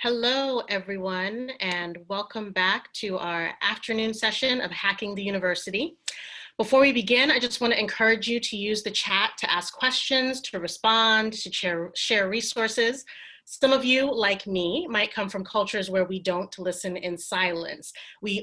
Hello, everyone, and welcome back to our afternoon session of Hacking the University. Before we begin, I just want to encourage you to use the chat to ask questions, to respond, to share resources. Some of you, like me, might come from cultures where we don't listen in silence. We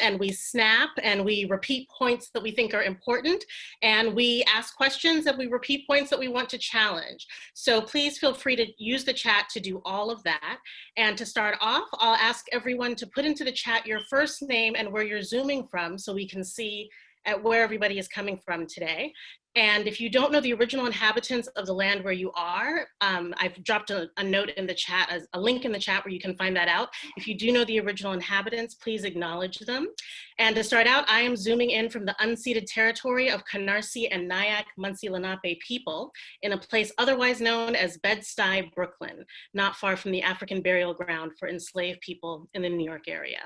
and we snap and we repeat points that we think are important, and we ask questions and we repeat points that we want to challenge. So please feel free to use the chat to do all of that. And to start off, I'll ask everyone to put into the chat your first name and where you're Zooming from so we can see at where everybody is coming from today. And if you don't know the original inhabitants of the land where you are, I've dropped a note in the chat, a link in the chat where you can find that out. If you do know the original inhabitants, please acknowledge them. And to start out, I am zooming in from the unceded territory of Canarsie and Nyack Munsee Lenape people in a place otherwise known as Bed-Stuy, Brooklyn, not far from the African burial ground for enslaved people in the New York area.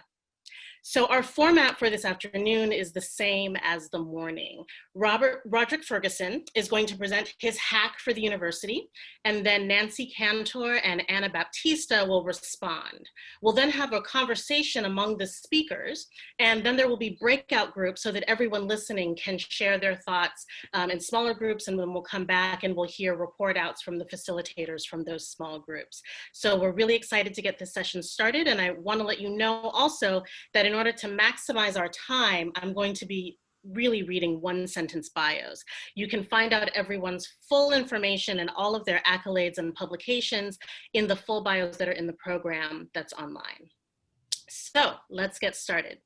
So our format for this afternoon is the same as the morning. Roderick Ferguson is going to present his hack for the university, and then Nancy Cantor and Anna Baptista will respond. We'll then have a conversation among the speakers, and then there will be breakout groups so that everyone listening can share their thoughts in smaller groups, and then we'll come back and we'll hear report outs from the facilitators from those small groups. So we're really excited to get this session started, and I want to let you know also that in order to maximize our time, I'm going to be really reading one-sentence bios. You can find out everyone's full information and all of their accolades and publications in the full bios that are in the program that's online. So let's get started.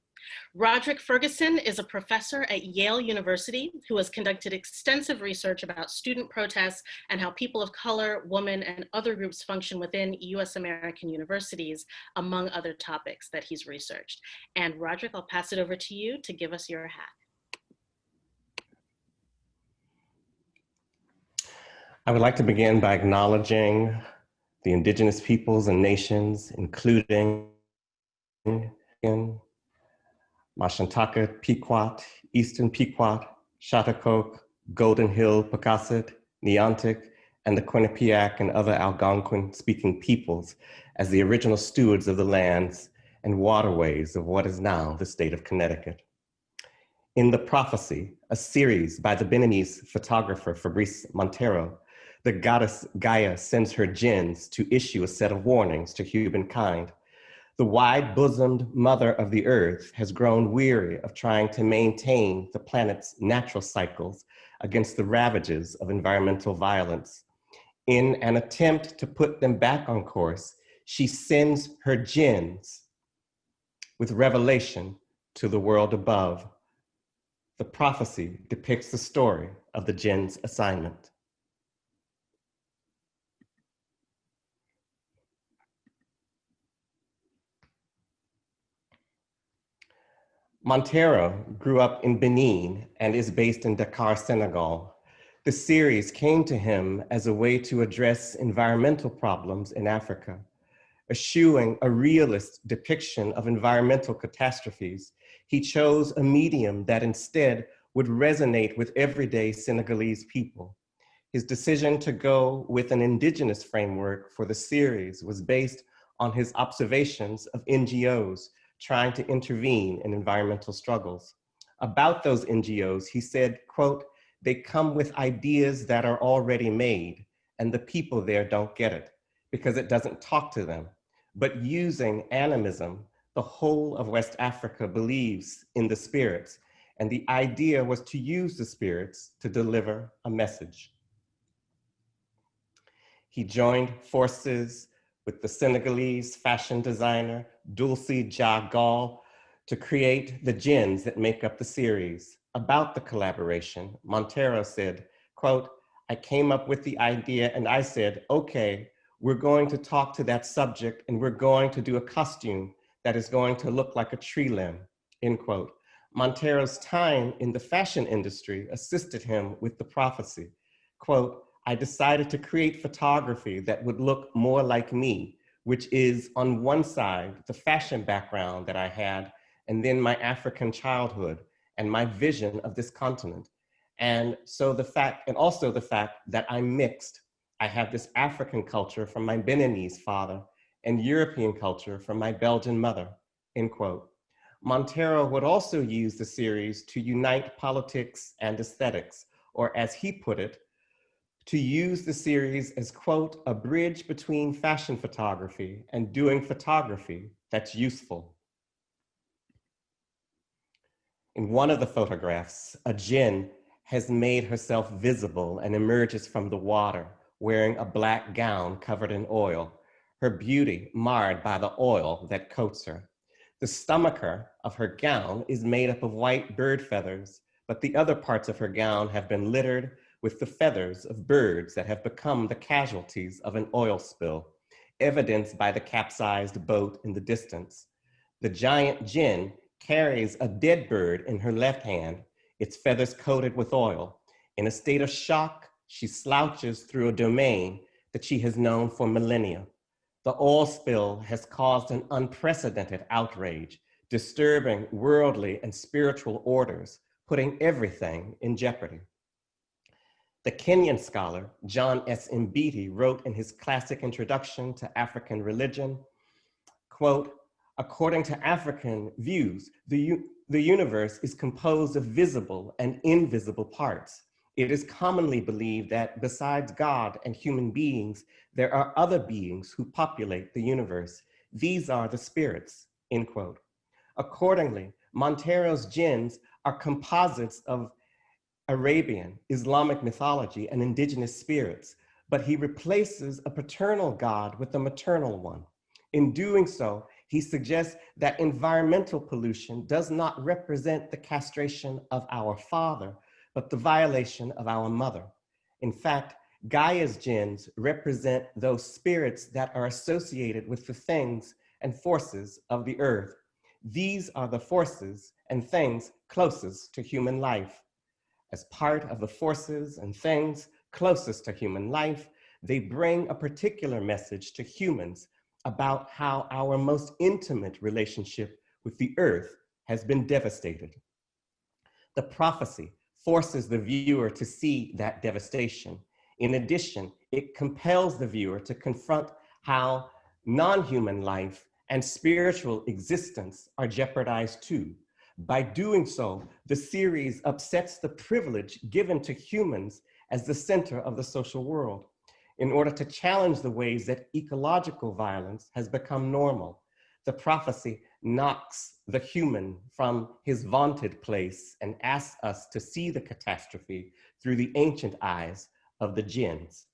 Roderick Ferguson is a professor at Yale University who has conducted extensive research about student protests and how people of color, women, and other groups function within US American universities, among other topics that he's researched. And Roderick, I'll pass it over to you to give us your hack. I would like to begin by acknowledging the indigenous peoples and nations, including Mashantaka, Pequot, Eastern Pequot, Chattahoochee, Golden Hill, Pocasset, Neontic, and the Quinnipiac and other Algonquin-speaking peoples as the original stewards of the lands and waterways of what is now the state of Connecticut. In The Prophecy, a series by the Beninese photographer Fabrice Montero, the goddess Gaia sends her jinns to issue a set of warnings to humankind. The wide-bosomed mother of the earth has grown weary of trying to maintain the planet's natural cycles against the ravages of environmental violence. In an attempt to put them back on course, she sends her jinns with revelation to the world above. The prophecy depicts the story of the jinn's assignment. Montero grew up in Benin and is based in Dakar, Senegal. The series came to him as a way to address environmental problems in Africa. Eschewing a realist depiction of environmental catastrophes, he chose a medium that instead would resonate with everyday Senegalese people. His decision to go with an indigenous framework for the series was based on his observations of NGOs trying to intervene in environmental struggles. About those NGOs, he said, quote, "They come with ideas that are already made, and the people there don't get it because it doesn't talk to them. But using animism, the whole of West Africa believes in the spirits, and the idea was to use the spirits to deliver a message." He joined forces with the Senegalese fashion designer Dulcie Jagal to create the jinns that make up the series. About the collaboration, Montero said, quote, "I came up with the idea and I said, okay, we're going to talk to that subject and we're going to do a costume that is going to look like a tree limb," end quote. Montero's time in the fashion industry assisted him with the prophecy. Quote, "I decided to create photography that would look more like me, which is on one side, the fashion background that I had, and then my African childhood and my vision of this continent. And so also the fact that I'm mixed. I have this African culture from my Beninese father and European culture from my Belgian mother, end quote. Montero would also use the series to unite politics and aesthetics, or as he put it, to use the series as, quote, a bridge between fashion photography and doing photography that's useful. In one of the photographs, a djinn has made herself visible and emerges from the water wearing a black gown covered in oil, her beauty marred by the oil that coats her. The stomacher of her gown is made up of white bird feathers, but the other parts of her gown have been littered with the feathers of birds that have become the casualties of an oil spill, evidenced by the capsized boat in the distance. The giant djinn carries a dead bird in her left hand, its feathers coated with oil. In a state of shock, she slouches through a domain that she has known for millennia. The oil spill has caused an unprecedented outrage, disturbing worldly and spiritual orders, putting everything in jeopardy. The Kenyan scholar John S. Mbiti wrote in his classic introduction to African religion, quote, according to African views, the universe is composed of visible and invisible parts. It is commonly believed that besides God and human beings, there are other beings who populate the universe. These are the spirits, end quote. Accordingly, Montero's jinns are composites of Arabian, Islamic mythology, and indigenous spirits, but he replaces a paternal god with a maternal one. In doing so, he suggests that environmental pollution does not represent the castration of our father, but the violation of our mother. In fact, Gaia's jinns represent those spirits that are associated with the things and forces of the earth. These are the forces and things closest to human life. As part of the forces and things closest to human life, they bring a particular message to humans about how our most intimate relationship with the earth has been devastated. The prophecy forces the viewer to see that devastation. In addition, it compels the viewer to confront how non-human life and spiritual existence are jeopardized too. By doing so, the series upsets the privilege given to humans as the center of the social world in order to challenge the ways that ecological violence has become normal. The prophecy knocks the human from his vaunted place and asks us to see the catastrophe through the ancient eyes of the jinns.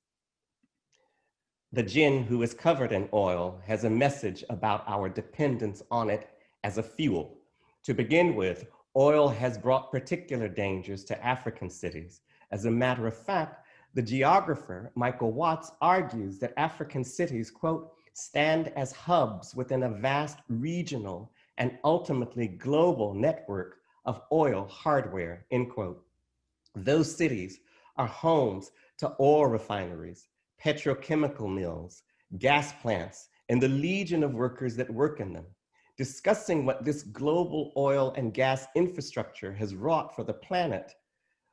The jinn who is covered in oil has a message about our dependence on it as a fuel. To begin with, oil has brought particular dangers to African cities. As a matter of fact, the geographer Michael Watts argues that African cities, quote, stand as hubs within a vast regional and ultimately global network of oil hardware, end quote. Those cities are homes to oil refineries, petrochemical mills, gas plants, and the legion of workers that work in them. Discussing what this global oil and gas infrastructure has wrought for the planet,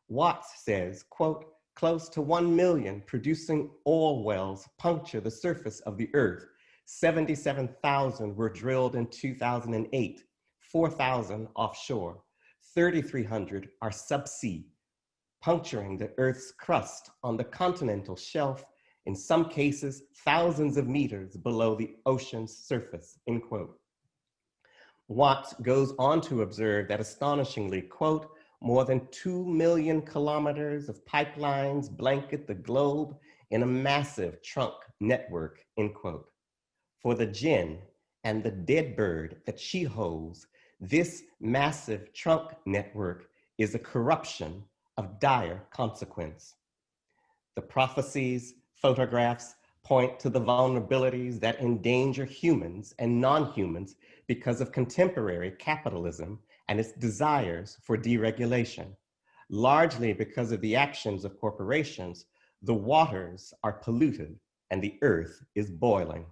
Watts says, quote, close to 1 million producing oil wells puncture the surface of the earth. 77,000 were drilled in 2008, 4,000 offshore, 3,300 are subsea, puncturing the earth's crust on the continental shelf, in some cases, thousands of meters below the ocean's surface, end quote. Watts goes on to observe that astonishingly, quote, more than 2 million kilometers of pipelines blanket the globe in a massive trunk network, end quote. For the jinn and the dead bird that she holds, this massive trunk network is a corruption of dire consequence. The prophecies, photographs point to the vulnerabilities that endanger humans and non-humans because of contemporary capitalism and its desires for deregulation. Largely because of the actions of corporations, the waters are polluted and the earth is boiling.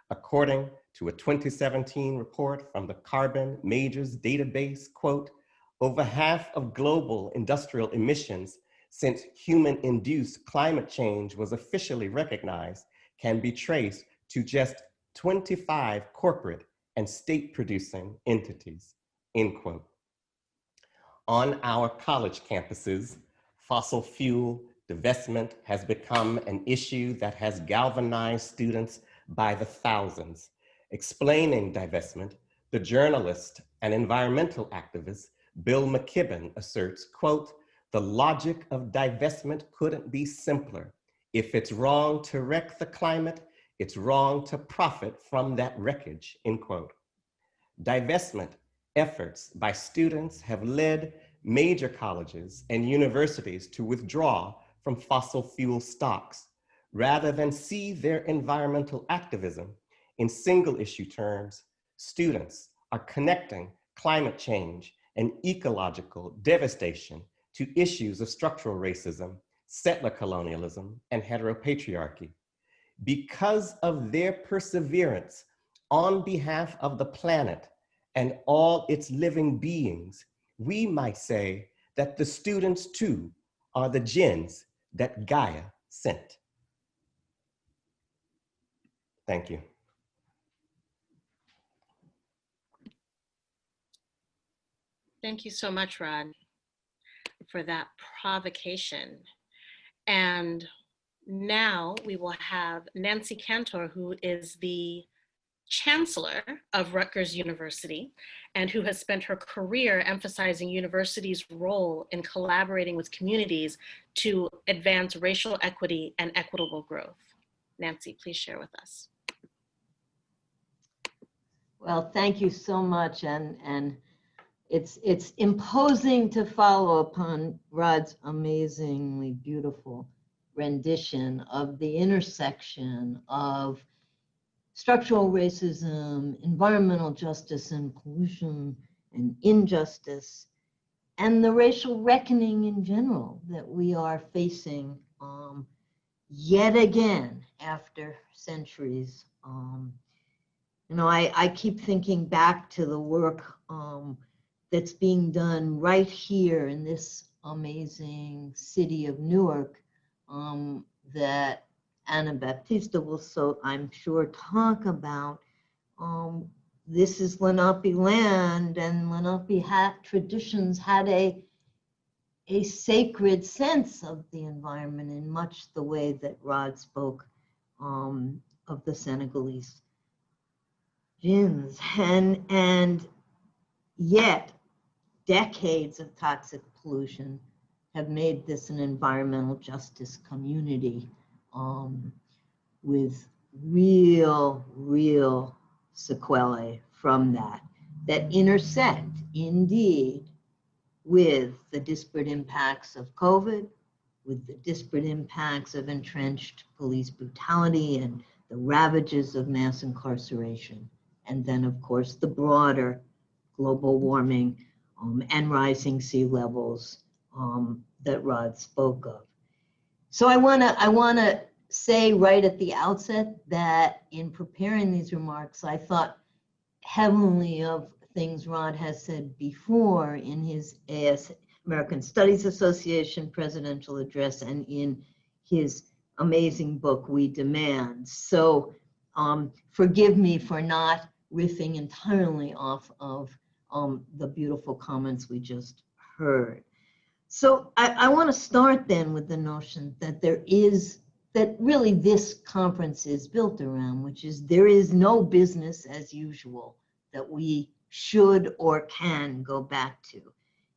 According to a 2017 report from the Carbon Majors database, quote, over half of global industrial emissions since human-induced climate change was officially recognized can be traced to just 25 corporate and state-producing entities, end quote. On our college campuses, fossil fuel divestment has become an issue that has galvanized students by the thousands. Explaining divestment, the journalist and environmental activist Bill McKibben asserts, quote, "The logic of divestment couldn't be simpler. If it's wrong to wreck the climate, it's wrong to profit from that wreckage," end quote. Divestment efforts by students have led major colleges and universities to withdraw from fossil fuel stocks rather than see their environmental activism in single issue terms. Students are connecting climate change and ecological devastation to issues of structural racism, settler colonialism, and heteropatriarchy. Because of their perseverance on behalf of the planet and all its living beings, we might say that the students too are the gens that Gaia sent. Thank you. Thank you so much, Rod, for that provocation. And now we will have Nancy Cantor, who is the Chancellor of Rutgers University and who has spent her career emphasizing universities' role in collaborating with communities to advance racial equity and equitable growth. Nancy, please share with us. Well, thank you so much. And it's imposing to follow upon Rod's amazingly beautiful rendition of the intersection of structural racism, environmental justice and pollution and injustice, and the racial reckoning in general that we are facing yet again after centuries. You know, I keep thinking back to the work that's being done right here in this amazing city of Newark that Anna Baptista will, so I'm sure, talk about. This is Lenape land, and Lenape traditions had a sacred sense of the environment in much the way that Rod spoke of the Senegalese Jins. And yet, decades of toxic pollution have made this an environmental justice community with real sequelae from that intersect indeed with the disparate impacts of COVID, with the disparate impacts of entrenched police brutality and the ravages of mass incarceration, and then of course the broader global warming and rising sea levels that Rod spoke of. So I wanna say right at the outset that in preparing these remarks, I thought heavily of things Rod has said before in his American Studies Association presidential address and in his amazing book, We Demand. So forgive me for not riffing entirely off of the beautiful comments we just heard. So I want to start then with the notion that that really this conference is built around, which is there is no business as usual that we should or can go back to.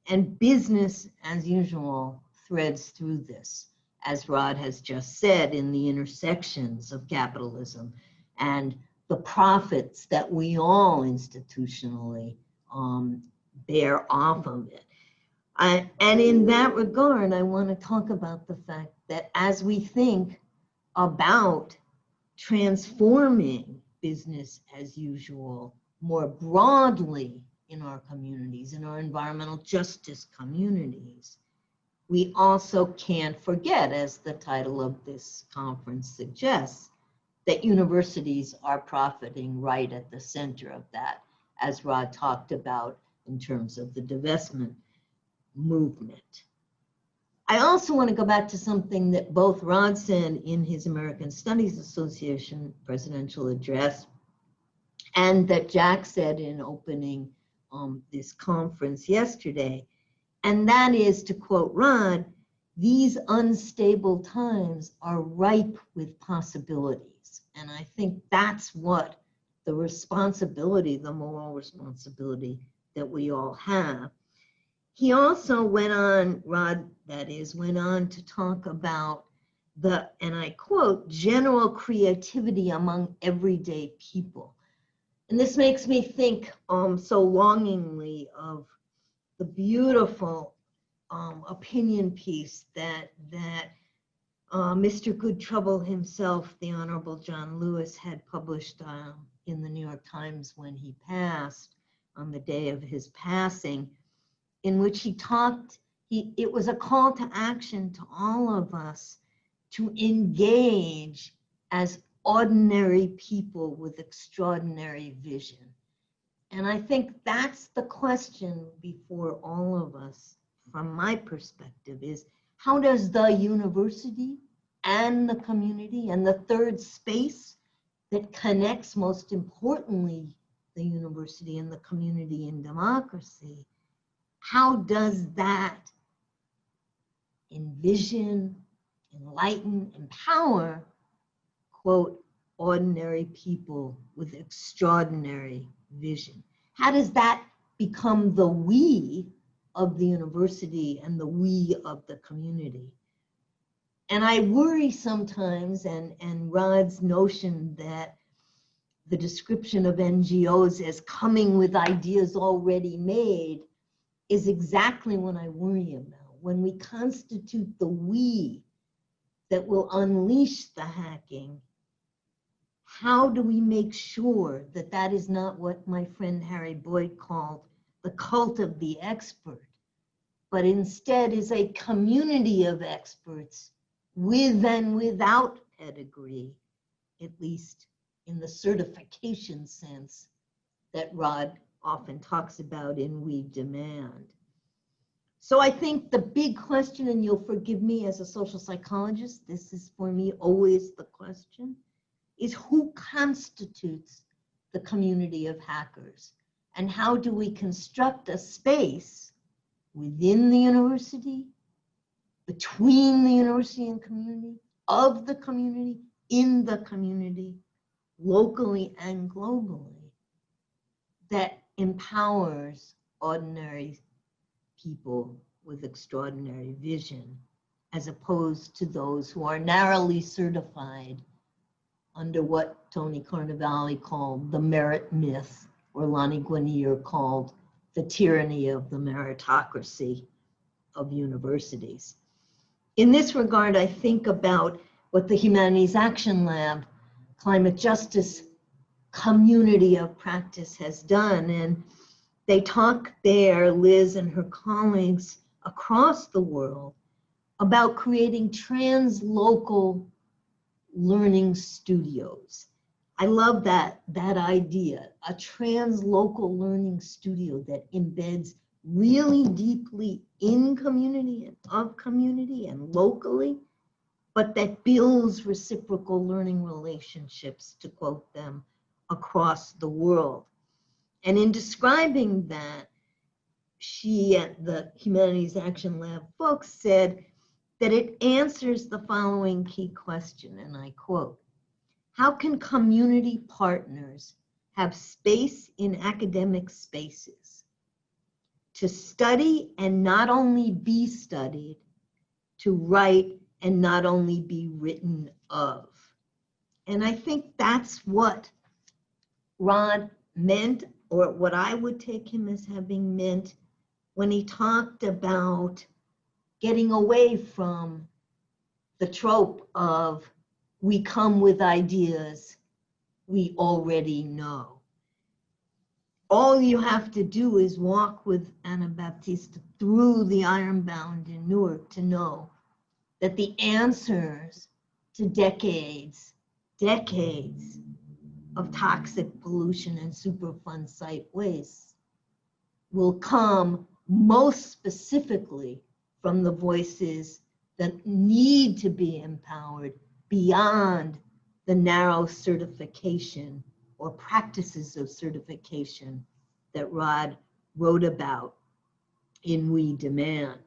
And business as usual threads through this, as Rod has just said, in the intersections of capitalism and the profits that we all institutionally bear off of it. And in that regard, I want to talk about the fact that as we think about transforming business as usual more broadly in our communities, in our environmental justice communities, we also can't forget, as the title of this conference suggests, that universities are profiting right at the center of that, as Rod talked about in terms of the divestment movement. I also want to go back to something that both Rod said in his American Studies Association presidential address, and that Jack said in opening this conference yesterday. And that is, to quote Rod, these unstable times are ripe with possibilities. And I think that's what the responsibility, the moral responsibility that we all have. He also went on, Rod, that is, went on to talk about the, and I quote, general creativity among everyday people. And this makes me think so longingly of the beautiful opinion piece that Mr. Good Trouble himself, the Honorable John Lewis, had published in the New York Times when he passed, on the day of his passing, in which he talked, it was a call to action to all of us to engage as ordinary people with extraordinary vision. And I think that's the question before all of us, from my perspective, is how does the university and the community and the third space that connects, most importantly, the university and the community in democracy, how does that envision, enlighten, empower, quote, ordinary people with extraordinary vision? How does that become the we of the university and the we of the community? And I worry sometimes, and Rod's notion that the description of NGOs as coming with ideas already made is exactly what I worry about. When we constitute the we that will unleash the hacking, how do we make sure that that is not what my friend Harry Boyd called the cult of the expert, but instead is a community of experts with and without pedigree, at least in the certification sense that Rod often talks about in We Demand. So I think the big question, and you'll forgive me as a social psychologist, this is for me always the question, is who constitutes the community of hackers? And how do we construct a space within the university, between the university and community, of the community, in the community, locally and globally, that empowers ordinary people with extraordinary vision, as opposed to those who are narrowly certified under what Tony Carnevale called the merit myth, or Lonnie Guinier called the tyranny of the meritocracy of universities. In this regard, I think about what the Humanities Action Lab Climate Justice community of practice has done. And they talk there, Liz and her colleagues across the world, about creating translocal learning studios. I love that idea, a translocal learning studio that embeds really deeply in community and of community and locally, but that builds reciprocal learning relationships, to quote them, across the world. And in describing that, she at the Humanities Action Lab folks said that it answers the following key question, and I quote, how can community partners have space in academic spaces to study and not only be studied, to write and not only be written of? And I think that's what Rod meant, or what I would take him as having meant, when he talked about getting away from the trope of we come with ideas we already know. All you have to do is walk with Anna Baptista through the Ironbound in Newark to know that the answers to decades of toxic pollution and Superfund site waste will come most specifically from the voices that need to be empowered beyond the narrow certification or practices of certification that Rod wrote about in We Demand.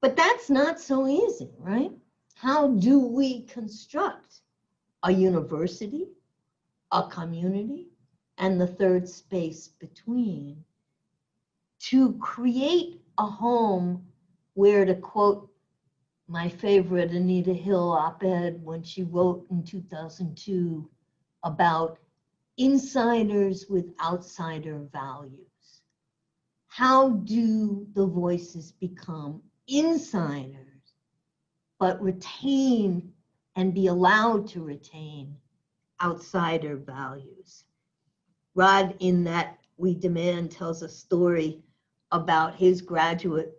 But that's not so easy, right? How do we construct a university, a community, and the third space between to create a home where, to quote my favorite Anita Hill op-ed when she wrote in 2002 about insiders with outsider values. How do the voices become insiders, but retain and be allowed to retain outsider values? Rod, in that We Demand, tells a story about his graduate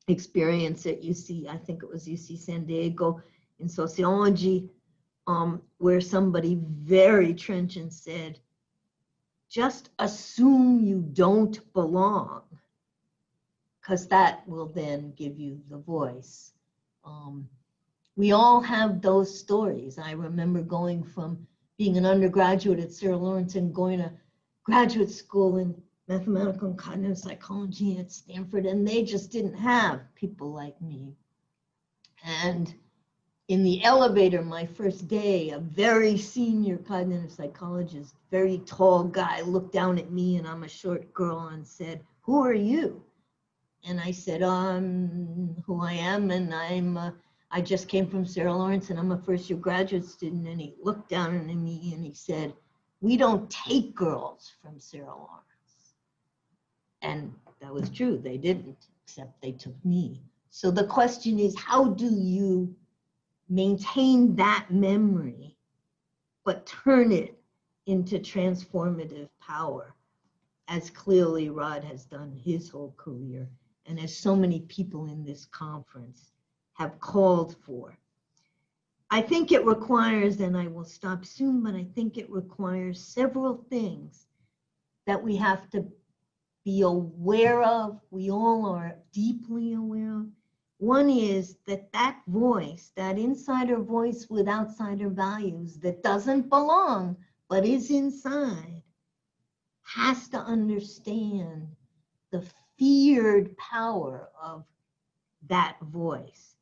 experience at UC, I think it was UC San Diego, in sociology, where somebody very trenchant said, just assume you don't belong, because that will then give you the voice. We all have those stories. I remember going from being an undergraduate at Sarah Lawrence and going to graduate school in mathematical and cognitive psychology at Stanford, and they just didn't have people like me. And in the elevator, my first day, a very senior cognitive psychologist, very tall guy, looked down at me, and I'm a short girl, and said, "Who are you?" And I said, who I am, and I just came from Sarah Lawrence, and I'm a first-year graduate student. And he looked down at me and he said, "We don't take girls from Sarah Lawrence." And that was true, they didn't, except they took me. So the question is, how do you maintain that memory, but turn it into transformative power, as clearly Rod has done his whole career, and as so many people in this conference have called for? I think it requires, and I will stop soon, but I think it requires several things that we have to be aware of. We all are deeply aware of. One is that voice, that insider voice with outsider values that doesn't belong, but is inside, has to understand the feared power of that voice.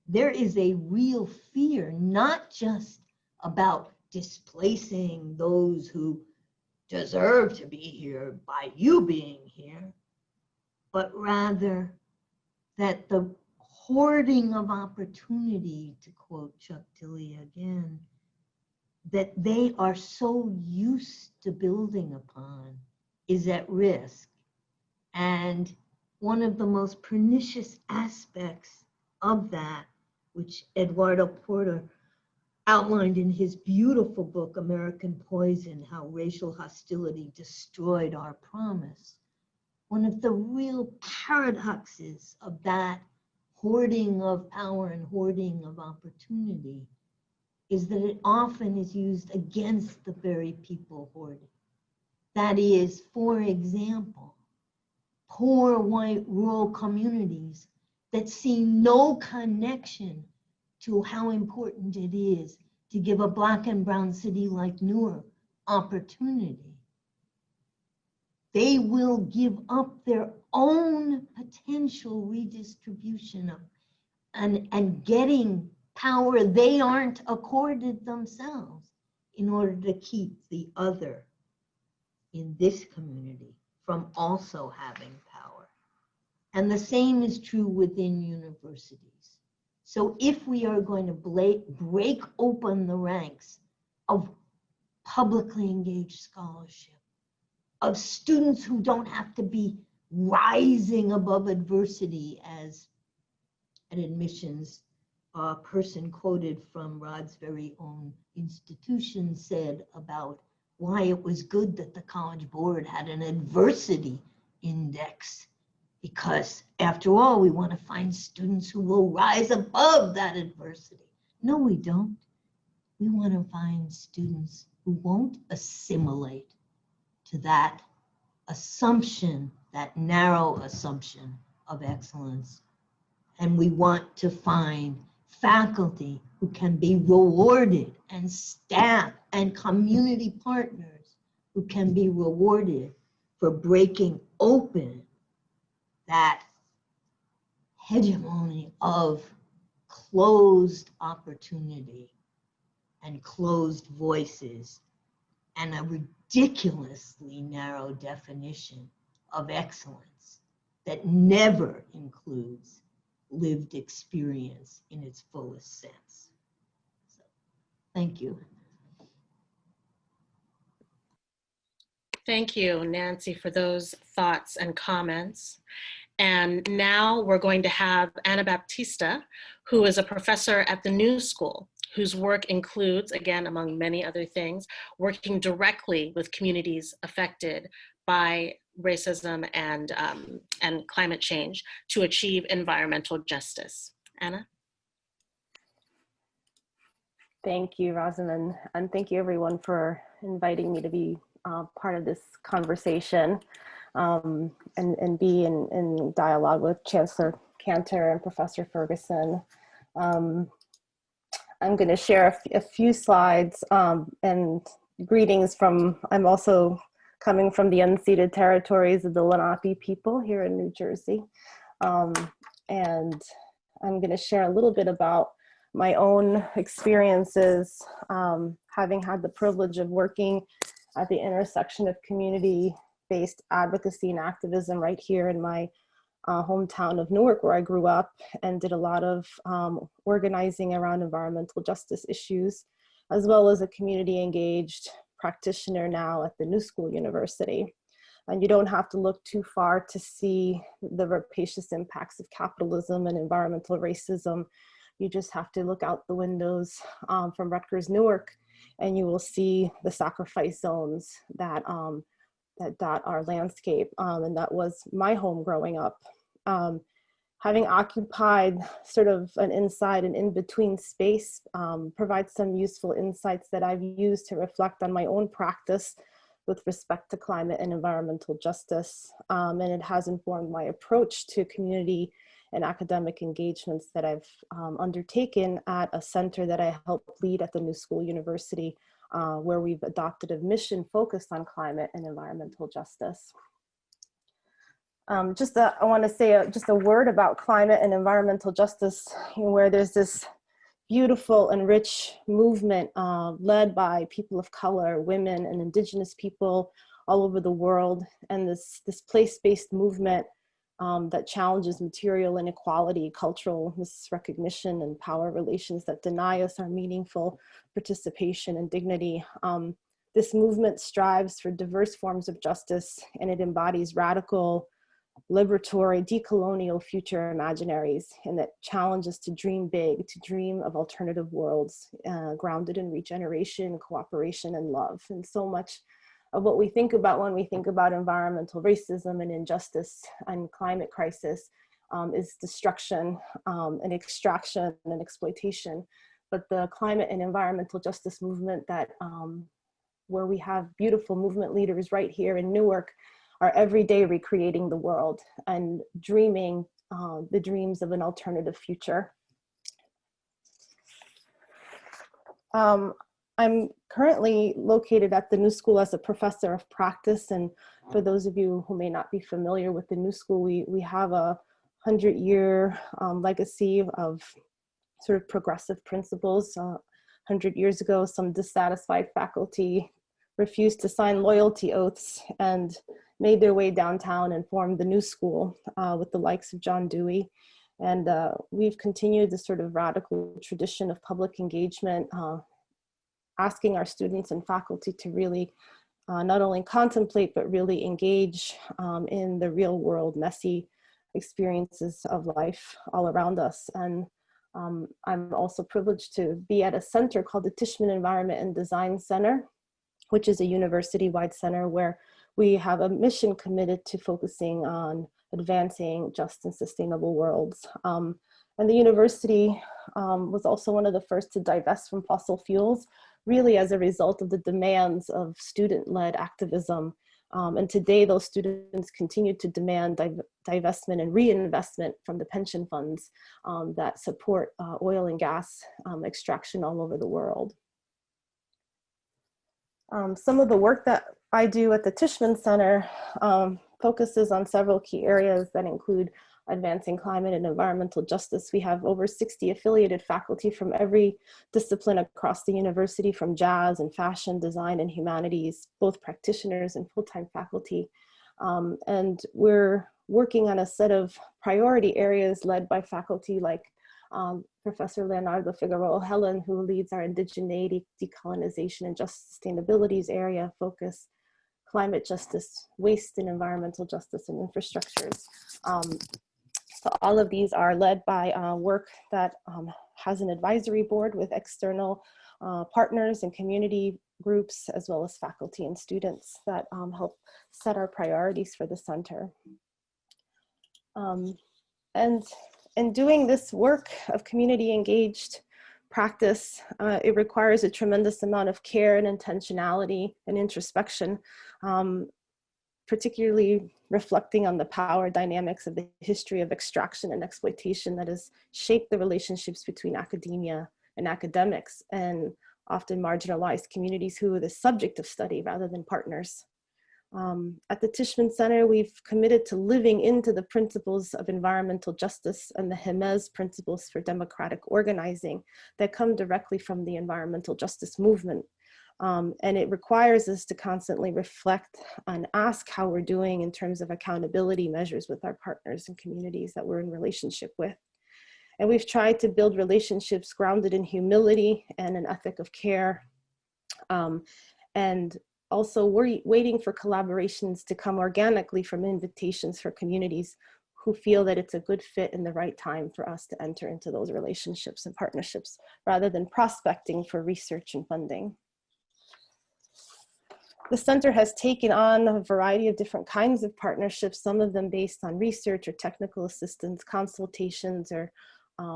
There is a real fear, not just about displacing those who deserve to be here by you being here, but rather that the hoarding of opportunity, to quote Chuck Tilley again, that they are so used to building upon is at risk. And one of the most pernicious aspects of that, which Eduardo Porter outlined in his beautiful book, American Poison, How Racial Hostility Destroyed Our Promise. One of the real paradoxes of that hoarding of power and hoarding of opportunity is that it often is used against the very people hoarding. That is, for example, poor white rural communities that see no connection to how important it is to give a Black and brown city like Newark opportunity. They will give up their own potential redistribution of, and getting power they aren't accorded themselves in order to keep the other in this community from also having power. And the same is true within universities. So if we are going to break open the ranks of publicly engaged scholarship, of students who don't have to be rising above adversity, as an admissions person quoted from Rod's very own institution said about why it was good that the College Board had an adversity index, because after all, we want to find students who will rise above that adversity. No, we don't. We want to find students who won't assimilate to that assumption, that narrow assumption of excellence. And we want to find faculty who can be rewarded, and staff and community partners who can be rewarded for breaking open that hegemony of closed opportunity and closed voices and a ridiculously narrow definition of excellence that never includes lived experience in its fullest sense. So, thank you. Thank you, Nancy, for those thoughts and comments. And now we're going to have Anna Baptista, who is a professor at the New School, whose work includes, again, among many other things, working directly with communities affected by racism and climate change to achieve environmental justice. Anna? Thank you, Rosamond, and thank you everyone for inviting me to be part of this conversation and be in dialogue with Chancellor Cantor and Professor Ferguson. I'm going to share a few slides and greetings from, I'm also coming from the unceded territories of the Lenape people here in New Jersey. And I'm going to share a little bit about my own experiences, having had the privilege of working at the intersection of community-based advocacy and activism right here in my hometown of Newark, where I grew up, and did a lot of organizing around environmental justice issues, as well as a community engaged practitioner now at the New School University. And you don't have to look too far to see the rapacious impacts of capitalism and environmental racism. You just have to look out the windows from Rutgers, Newark, and you will see the sacrifice zones that, that dot our landscape. And that was my home growing up. Having occupied sort of an inside and in-between space provides some useful insights that I've used to reflect on my own practice with respect to climate and environmental justice. And it has informed my approach to community and academic engagements that I've undertaken at a center that I help lead at the New School University, where we've adopted a mission focused on climate and environmental justice. I want to say just a word about climate and environmental justice, where there's this beautiful and rich movement led by people of color, women and indigenous people all over the world, and this place-based movement that challenges material inequality, cultural misrecognition, and power relations that deny us our meaningful participation and dignity. This movement strives for diverse forms of justice, and it embodies radical, liberatory, decolonial future imaginaries, and that challenge us to dream big, to dream of alternative worlds grounded in regeneration, cooperation, and love. And so much of what we think about when we think about environmental racism and injustice and climate crisis is destruction and extraction and exploitation. But the climate and environmental justice movement that where we have beautiful movement leaders right here in Newark are every day recreating the world and dreaming the dreams of an alternative future. I'm currently located at the New School as a professor of practice. And for those of you who may not be familiar with the New School, we have a 100-year legacy of sort of progressive principles. 100 years ago, some dissatisfied faculty refused to sign loyalty oaths and made their way downtown and formed the New School with the likes of John Dewey. And we've continued this sort of radical tradition of public engagement, asking our students and faculty to really not only contemplate, but really engage in the real world, messy experiences of life all around us. And I'm also privileged to be at a center called the Tishman Environment and Design Center, which is a university-wide center where we have a mission committed to focusing on advancing just and sustainable worlds. And the university was also one of the first to divest from fossil fuels, really as a result of the demands of student-led activism. And today those students continue to demand divestment and reinvestment from the pension funds that support oil and gas extraction all over the world. Some of the work that I do at the Tishman Center focuses on several key areas that include advancing climate and environmental justice. We have over 60 affiliated faculty from every discipline across the university, from jazz and fashion, design, and humanities, both practitioners and full-time faculty. And we're working on a set of priority areas led by faculty like Professor Leonardo Figueroa Helen, who leads our indigeneity, decolonization, and just sustainabilities area focus, climate justice, waste and environmental justice, and infrastructures. So all of these are led by work that has an advisory board with external partners and community groups, as well as faculty and students that help set our priorities for the center. And in doing this work of community engaged practice, it requires a tremendous amount of care and intentionality and introspection, particularly reflecting on the power dynamics of the history of extraction and exploitation that has shaped the relationships between academia and academics, and often marginalized communities who are the subject of study rather than partners. At the Tishman Center, we've committed to living into the principles of environmental justice and the Jemez principles for democratic organizing that come directly from the environmental justice movement. And it requires us to constantly reflect and ask how we're doing in terms of accountability measures with our partners and communities that we're in relationship with. And we've tried to build relationships grounded in humility and an ethic of care. And also, we're waiting for collaborations to come organically from invitations for communities who feel that it's a good fit and the right time for us to enter into those relationships and partnerships, rather than prospecting for research and funding. The center has taken on a variety of different kinds of partnerships, some of them based on research or technical assistance, consultations, or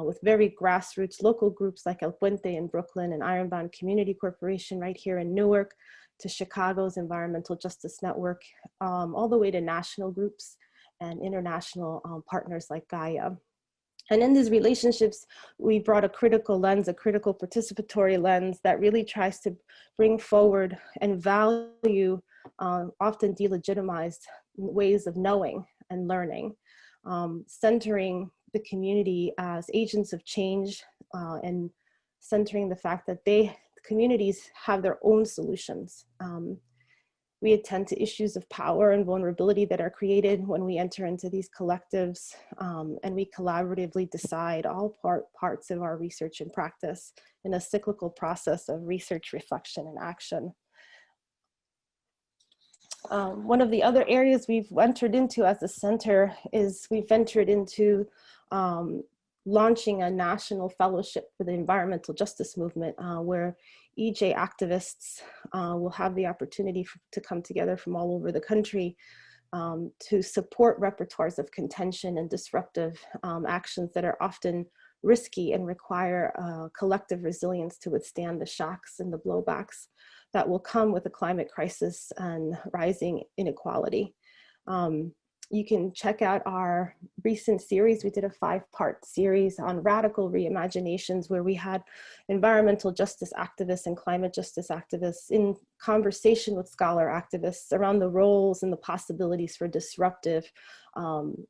with very grassroots local groups like El Puente in Brooklyn and Ironbound Community Corporation right here in Newark, to Chicago's Environmental Justice Network, all the way to national groups and international partners like Gaia. And in these relationships, we brought a critical lens, a critical participatory lens that really tries to bring forward and value often delegitimized ways of knowing and learning, centering the community as agents of change and centering the fact that communities have their own solutions. We attend to issues of power and vulnerability that are created when we enter into these collectives, and we collaboratively decide all parts of our research and practice in a cyclical process of research, reflection, and action. One of the other areas we've entered into as a center is we've ventured into launching a national fellowship for the environmental justice movement, where EJ activists will have the opportunity to come together from all over the country to support repertoires of contention and disruptive actions that are often risky and require collective resilience to withstand the shocks and the blowbacks that will come with the climate crisis and rising inequality. You can check out our recent series. We did a 5-part series on radical reimaginations, where we had environmental justice activists and climate justice activists in conversation with scholar activists around the roles and the possibilities for disruptive and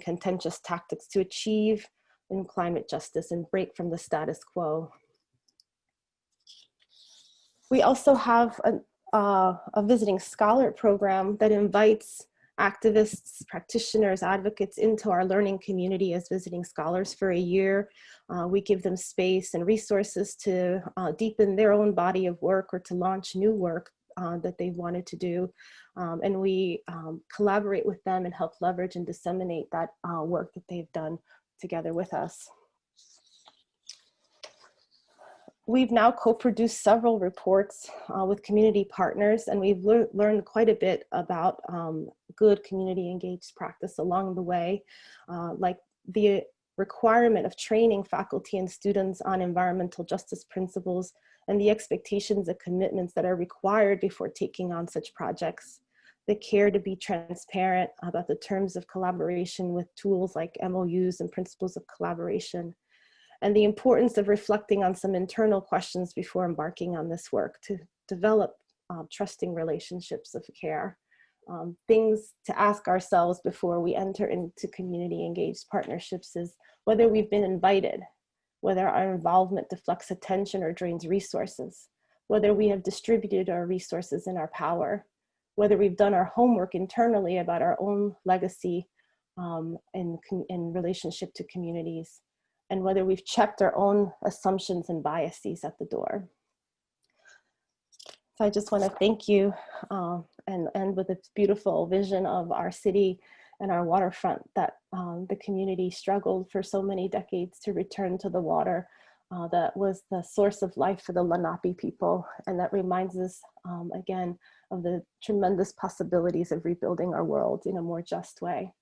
contentious tactics to achieve in climate justice and break from the status quo. We also have a visiting scholar program that invites activists, practitioners, advocates into our learning community as visiting scholars for a year. We give them space and resources to deepen their own body of work or to launch new work that they wanted to do. And we collaborate with them and help leverage and disseminate that work that they've done together with us. We've now co-produced several reports with community partners, and we've learned quite a bit about good community engaged practice along the way, like the requirement of training faculty and students on environmental justice principles and the expectations and commitments that are required before taking on such projects, the care to be transparent about the terms of collaboration with tools like MOUs and principles of collaboration, and the importance of reflecting on some internal questions before embarking on this work to develop trusting relationships of care. Things to ask ourselves before we enter into community engaged partnerships is whether we've been invited, whether our involvement deflects attention or drains resources, whether we have distributed our resources in our power, whether we've done our homework internally about our own legacy in relationship to communities, and whether we've checked our own assumptions and biases at the door. So I just want to thank you and end with this beautiful vision of our city and our waterfront that the community struggled for so many decades to return to the water that was the source of life for the Lenape people. And that reminds us again of the tremendous possibilities of rebuilding our world in a more just way.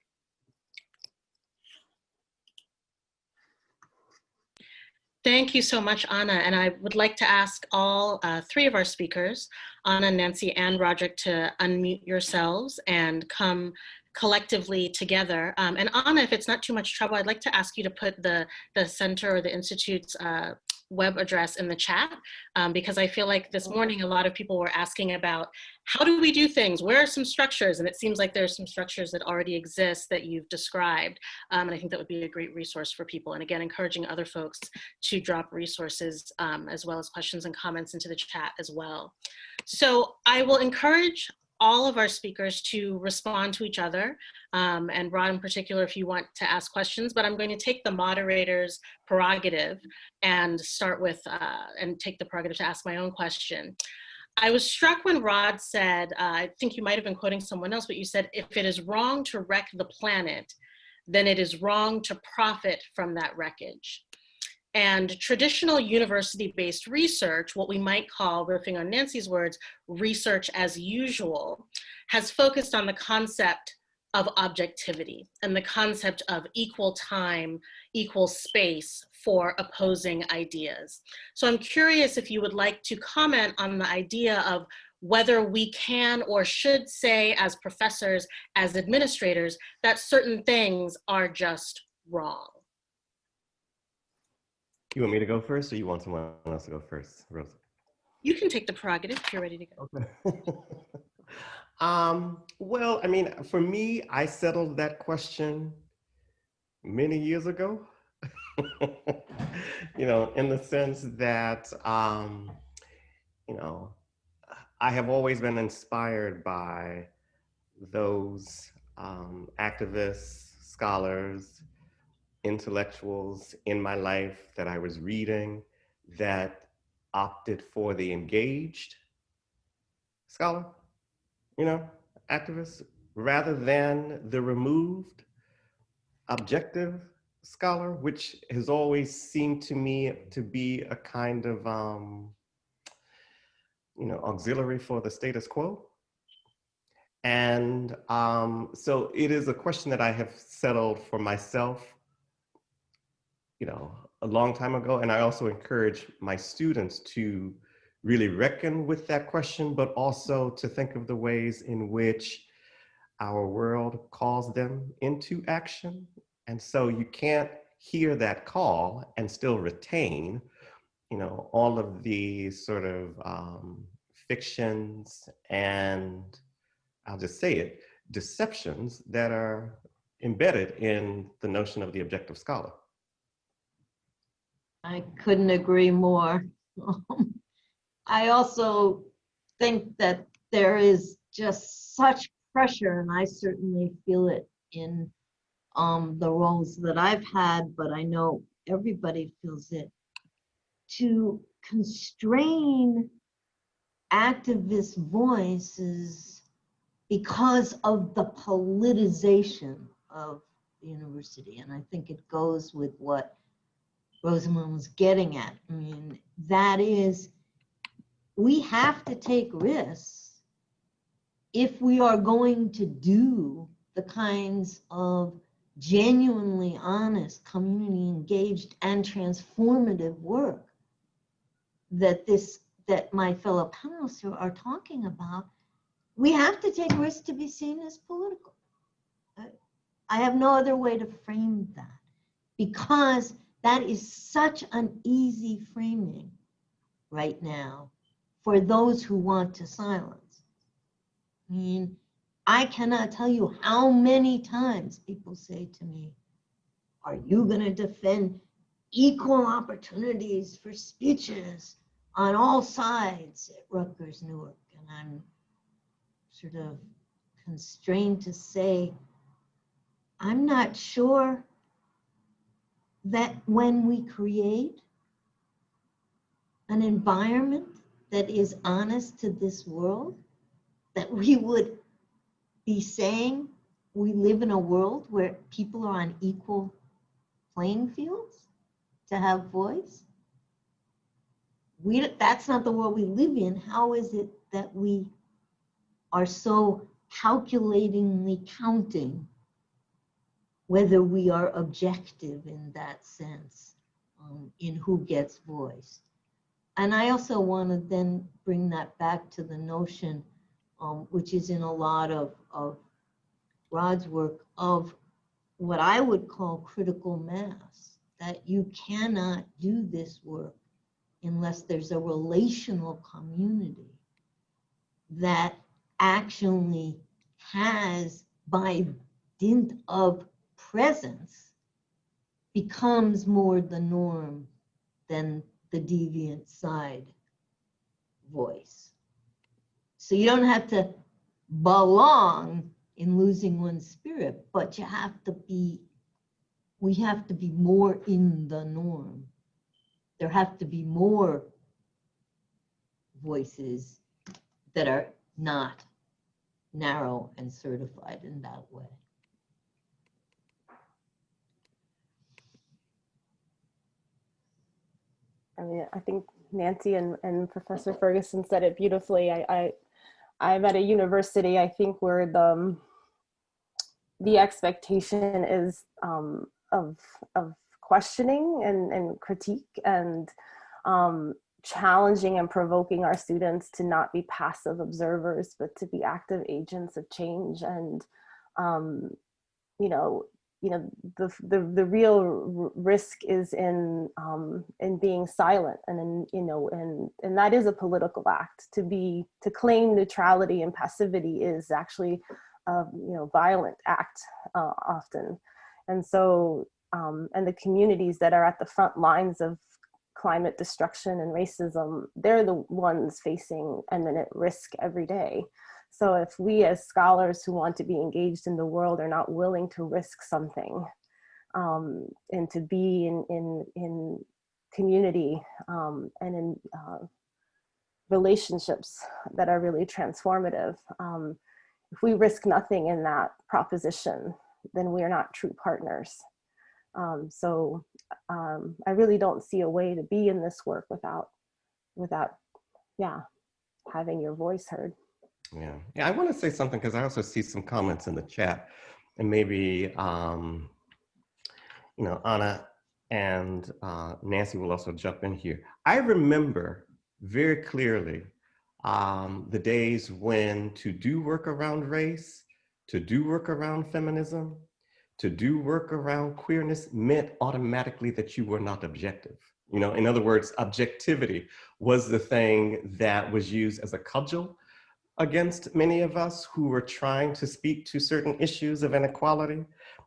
Thank you so much, Anna. And I would like to ask all three of our speakers, Anna, Nancy, and Roderick, to unmute yourselves and come collectively together. And Anna, if it's not too much trouble, I'd like to ask you to put the center or the Institute's web address in the chat, because I feel like this morning a lot of people were asking about how do we do things? Where are some structures? And it seems like there's some structures that already exist that you've described. And I think that would be a great resource for people. And again, encouraging other folks to drop resources as well as questions and comments into the chat as well. So I will encourage all of our speakers to respond to each other, and Rod in particular if you want to ask questions, but I'm going to take the moderator's prerogative and start with, and take the prerogative to ask my own question. I was struck when Rod said, I think you might have been quoting someone else, but you said, if it is wrong to wreck the planet, then it is wrong to profit from that wreckage. And traditional university-based research, what we might call, riffing on Nancy's words, research as usual, has focused on the concept of objectivity and the concept of equal time, equal space for opposing ideas. So I'm curious if you would like to comment on the idea of whether we can or should say as professors, as administrators, that certain things are just wrong. You want me to go first, or you want someone else to go first, Rosa? You can take the prerogative if you're ready to go. Okay. Well, I mean, for me, I settled that question many years ago. You know, in the sense that, you know, I have always been inspired by those activists, scholars, intellectuals in my life that I was reading that opted for the engaged scholar, you know, activist, rather than the removed, objective scholar, which has always seemed to me to be a kind of, you know, auxiliary for the status quo. And so it is a question that I have settled for myself, you know, a long time ago. And I also encourage my students to really reckon with that question, but also to think of the ways in which our world calls them into action. And so you can't hear that call and still retain, you know, all of the sort of fictions and, I'll just say it, deceptions that are embedded in the notion of the objective scholar. I couldn't agree more. I also think that there is just such pressure, and I certainly feel it in the roles that I've had, but I know everybody feels it, to constrain activist voices because of the politicization of the university. And I think it goes with what Rosamond was getting at. I mean, that is, we have to take risks if we are going to do the kinds of genuinely honest, community engaged and transformative work that my fellow panelists are talking about. We have to take risks to be seen as political. I have no other way to frame that, because that is such an easy framing right now for those who want to silence. I mean, I cannot tell you how many times people say to me, are you going to defend equal opportunities for speeches on all sides at Rutgers Newark? And I'm sort of constrained to say, I'm not sure that when we create an environment that is honest to this world, that we would be saying we live in a world where people are on equal playing fields to have voice. That's not the world we live in. How is it that we are so calculatingly counting whether we are objective in that sense, in who gets voiced? And I also want to then bring that back to the notion, which is in a lot of Rod's work, of what I would call critical mass, that you cannot do this work unless there's a relational community that actually has, by dint of presence, becomes more the norm than the deviant side voice. So you don't have to belong in losing one's spirit, but you have to be, we have to be more in the norm. There have to be more voices that are not narrow and certified in that way. I mean, I think Nancy and Professor Ferguson said it beautifully. I'm at a university, I think, where the expectation is of questioning and critique and challenging and provoking our students to not be passive observers, but to be active agents of change. And the real risk is in being silent, and and that is a political act. To claim neutrality and passivity is actually a violent act often. And so and the communities that are at the front lines of climate destruction and racism, they're the ones facing imminent risk every day. So if we as scholars who want to be engaged in the world are not willing to risk something and to be in community and in relationships that are really transformative, if we risk nothing in that proposition, then we are not true partners. So I really don't see a way to be in this work without having your voice heard. Yeah, I want to say something because I also see some comments in the chat, and maybe Anna and Nancy will also jump in here. I remember very clearly the days when to do work around race, to do work around feminism, to do work around queerness meant automatically that you were not objective. In other words, objectivity was the thing that was used as a cudgel against many of us who were trying to speak to certain issues of inequality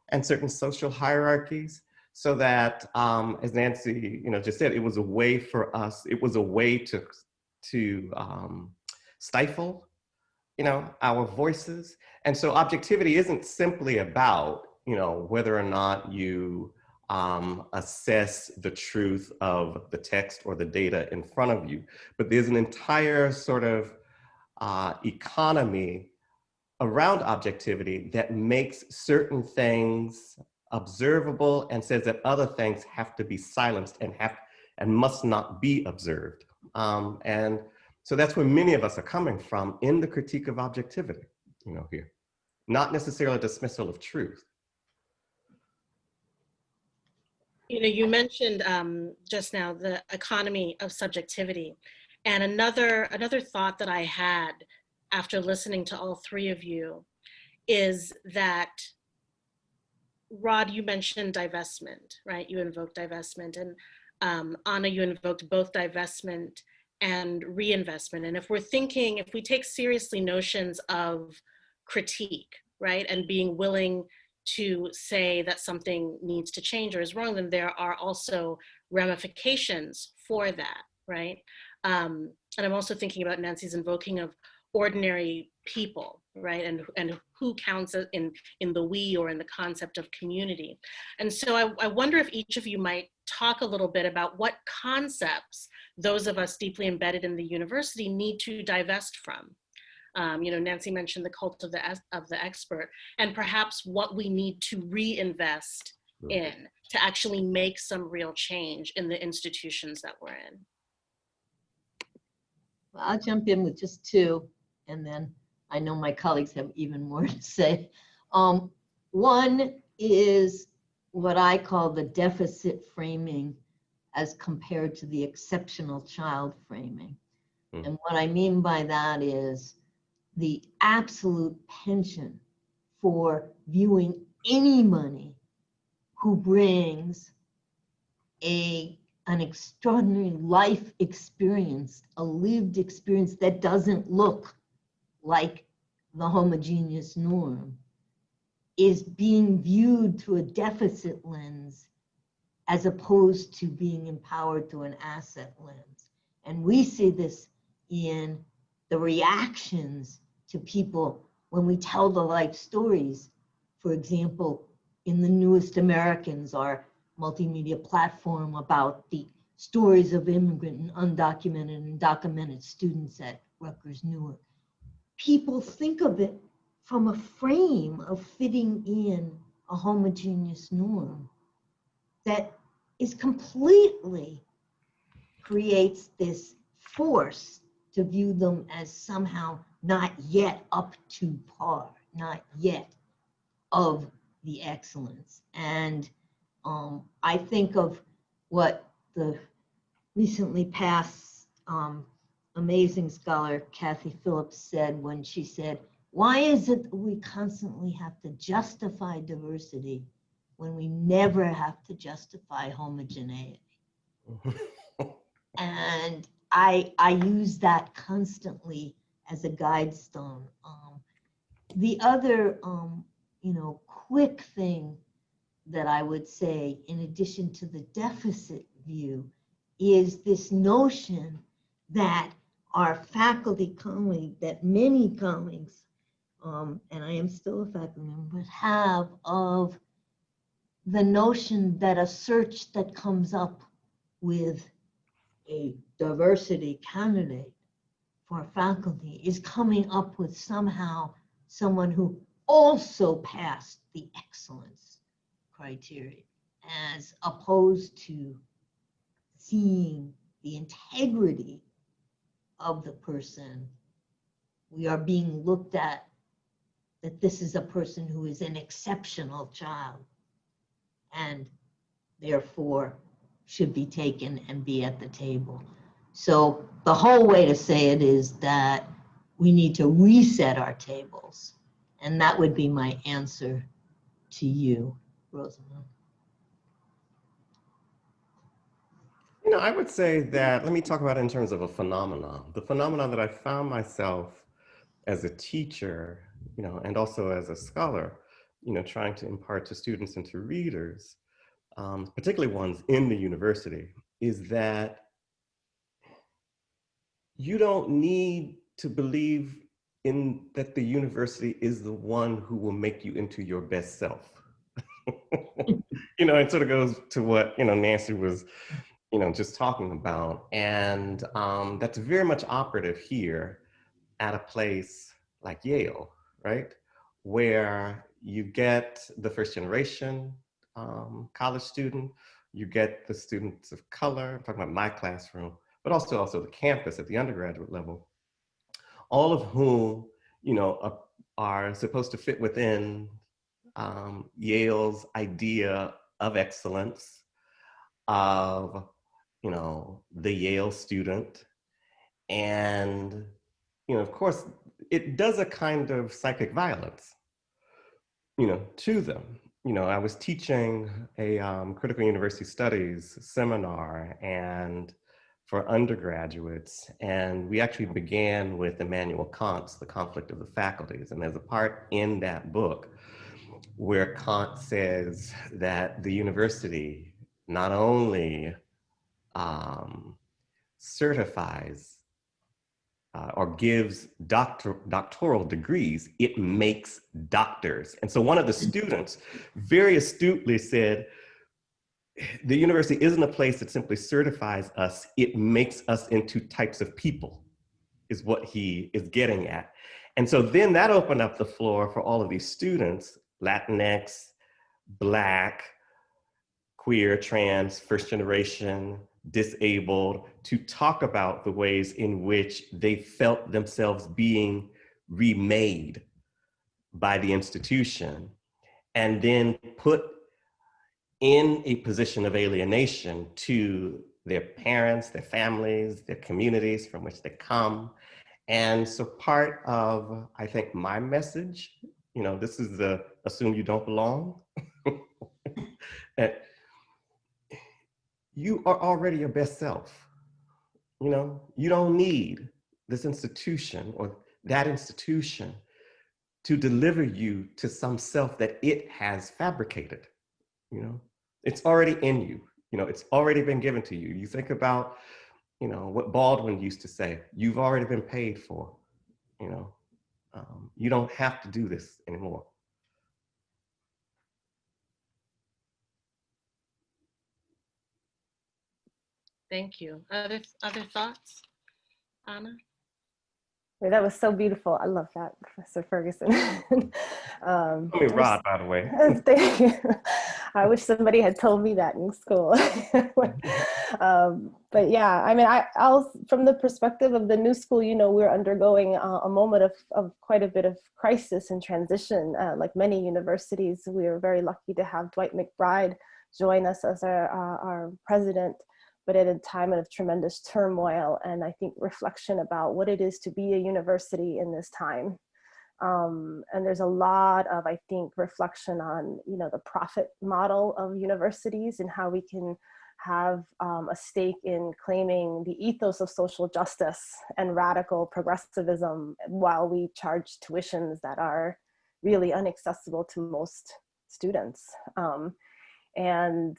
and certain social hierarchies, so that, as Nancy just said, it was a way for us, it was a way to stifle our voices. And so objectivity isn't simply about whether or not you assess the truth of the text or the data in front of you, but there's an entire sort of economy around objectivity that makes certain things observable and says that other things have to be silenced and must not be observed. And so that's where many of us are coming from in the critique of objectivity, here. Not necessarily a dismissal of truth. You mentioned just now the economy of subjectivity. And another thought that I had after listening to all three of you is that, Rod, you mentioned divestment, right? You invoked divestment, and Anna, you invoked both divestment and reinvestment. And if we take seriously notions of critique, right, and being willing to say that something needs to change or is wrong, then there are also ramifications for that, right? And I'm also thinking about Nancy's invoking of ordinary people, right? And who counts in the we, or in the concept of community. And so I wonder if each of you might talk a little bit about what concepts those of us deeply embedded in the university need to divest from. Nancy mentioned the cult of the expert, and perhaps what we need to reinvest in to actually make some real change in the institutions that we're in. Well, I'll jump in with just two, and then I know my colleagues have even more to say. One is what I call the deficit framing as compared to the exceptional child framing. And what I mean by that is the absolute penchant for viewing anybody who brings an extraordinary life experience, a lived experience that doesn't look like the homogeneous norm, is being viewed through a deficit lens as opposed to being empowered through an asset lens. And we see this in the reactions to people when we tell the life stories. For example, in the Newest Americans, our multimedia platform about the stories of immigrant and undocumented and documented students at Rutgers Newark, people think of it from a frame of fitting in a homogeneous norm that is completely creates this force to view them as somehow not yet up to par, not yet of the excellence. And I think of what the recently passed amazing scholar Kathy Phillips said when she said, "Why is it that we constantly have to justify diversity when we never have to justify homogeneity?" And I use that constantly as a guide stone. The other, quick thing that I would say, in addition to the deficit view, is this notion that our faculty colleagues, that many colleagues, and I am still a faculty member, have of the notion that a search that comes up with a diversity candidate for faculty is coming up with somehow someone who also passed the excellence criteria, as opposed to seeing the integrity of the person. We are being looked at that this is a person who is an exceptional child and therefore should be taken and be at the table. So the whole way to say it is that we need to reset our tables. And that would be my answer to you, Rosamond. I would say that, let me talk about it in terms of a phenomenon. The phenomenon that I found myself as a teacher, and also as a scholar, trying to impart to students and to readers, particularly ones in the university, is that you don't need to believe in that the university is the one who will make you into your best self. It sort of goes to what, Nancy was, just talking about. And that's very much operative here at a place like Yale, right? Where you get the first generation college student, you get the students of color, I'm talking about my classroom, but also the campus at the undergraduate level, all of whom, are supposed to fit within Yale's idea of excellence, of, the Yale student. And, of course, it does a kind of psychic violence, to them. I was teaching a critical university studies seminar, and for undergraduates. And we actually began with Immanuel Kant's The Conflict of the Faculties. And there's a part in that book where Kant says that the university not only certifies or gives doctoral degrees, it makes doctors. And so one of the students very astutely said, the university isn't a place that simply certifies us, it makes us into types of people, is what he is getting at. And so then that opened up the floor for all of these students, Latinx, Black, queer, trans, first generation, disabled, to talk about the ways in which they felt themselves being remade by the institution, and then put in a position of alienation to their parents, their families, their communities from which they come. And so part of, I think, my message, you know, this is the assume you don't belong. That you are already your best self. You know, you don't need this institution or that institution to deliver you to some self that it has fabricated. You know, it's already in you. You know, it's already been given to you. You think about, you know, what Baldwin used to say, you've already been paid for. You know, you don't have to do this anymore. Thank you. Other thoughts, Anna? That was so beautiful. I love that, Professor Ferguson. Call me Rod, by the way. Thank you. I wish somebody had told me that in school. But yeah, I mean, I'll, from the perspective of the new school, you know, we're undergoing a moment of quite a bit of crisis and transition. Like many universities, we are very lucky to have Dwight McBride join us as our president, but at a time of tremendous turmoil, and I think reflection about what it is to be a university in this time. And there's a lot of, I think, reflection on, you know, the profit model of universities and how we can have a stake in claiming the ethos of social justice and radical progressivism while we charge tuitions that are really inaccessible to most students. And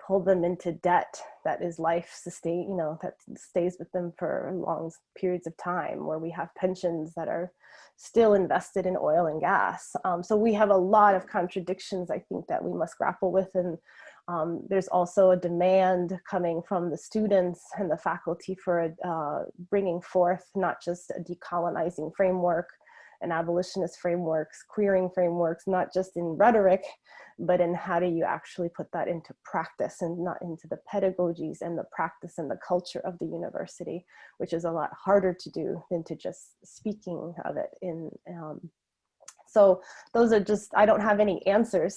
pull them into debt that is life sustain, you know, that stays with them for long periods of time, where we have pensions that are still invested in oil and gas. So we have a lot of contradictions, I think, that we must grapple with. And there's also a demand coming from the students and the faculty for bringing forth not just a decolonizing framework and abolitionist frameworks, queering frameworks, not just in rhetoric, but in how do you actually put that into practice, and not into the pedagogies and the practice and the culture of the university, which is a lot harder to do than to just speaking of it in so those are just, I don't have any answers,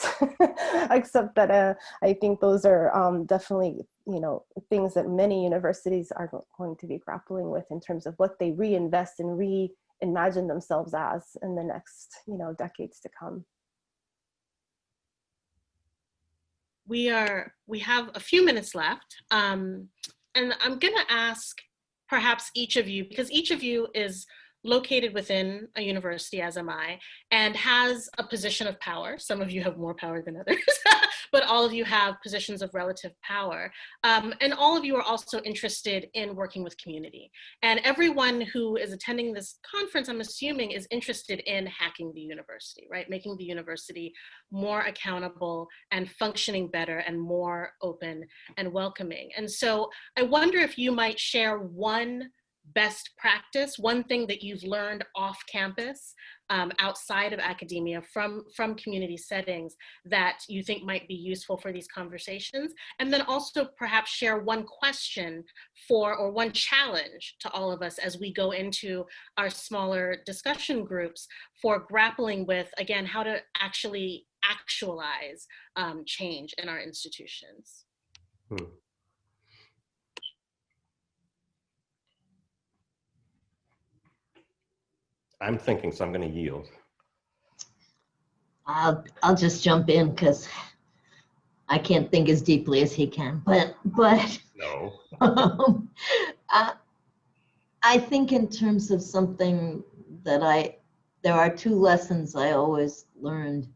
except that I think those are definitely, you know, things that many universities are going to be grappling with in terms of what they reinvest and reimagine themselves as in the next, you know, decades to come. We have a few minutes left, and I'm gonna ask perhaps each of you, because each of you is located within a university, as am I, and has a position of power. Some of you have more power than others, but all of you have positions of relative power. And all of you are also interested in working with community. And everyone who is attending this conference, I'm assuming, is interested in hacking the university, right? Making the university more accountable and functioning better and more open and welcoming. And so I wonder if you might share one best practice, one thing that you've learned off campus, outside of academia, from community settings, that you think might be useful for these conversations. And then also perhaps share one question or one challenge to all of us as we go into our smaller discussion groups for grappling with, again, how to actually actualize change in our institutions. I'm thinking, so I'm going to yield. I'll just jump in, because I can't think as deeply as he can, but No. I think in terms of something that there are two lessons I always learned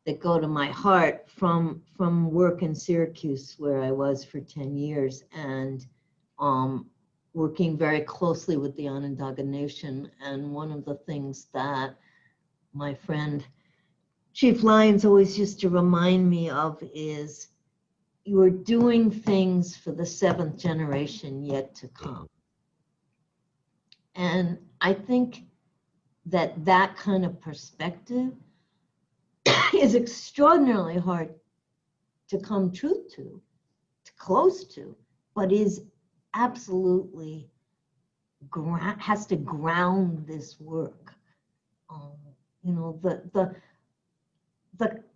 that go to my heart from work in Syracuse, where I was for 10 years, and working very closely with the Onondaga Nation. And one of the things that my friend Chief Lyons always used to remind me of is you are doing things for the seventh generation yet to come. And I think that that kind of perspective is extraordinarily hard to come true to close to, but is absolutely has to ground this work. You know, the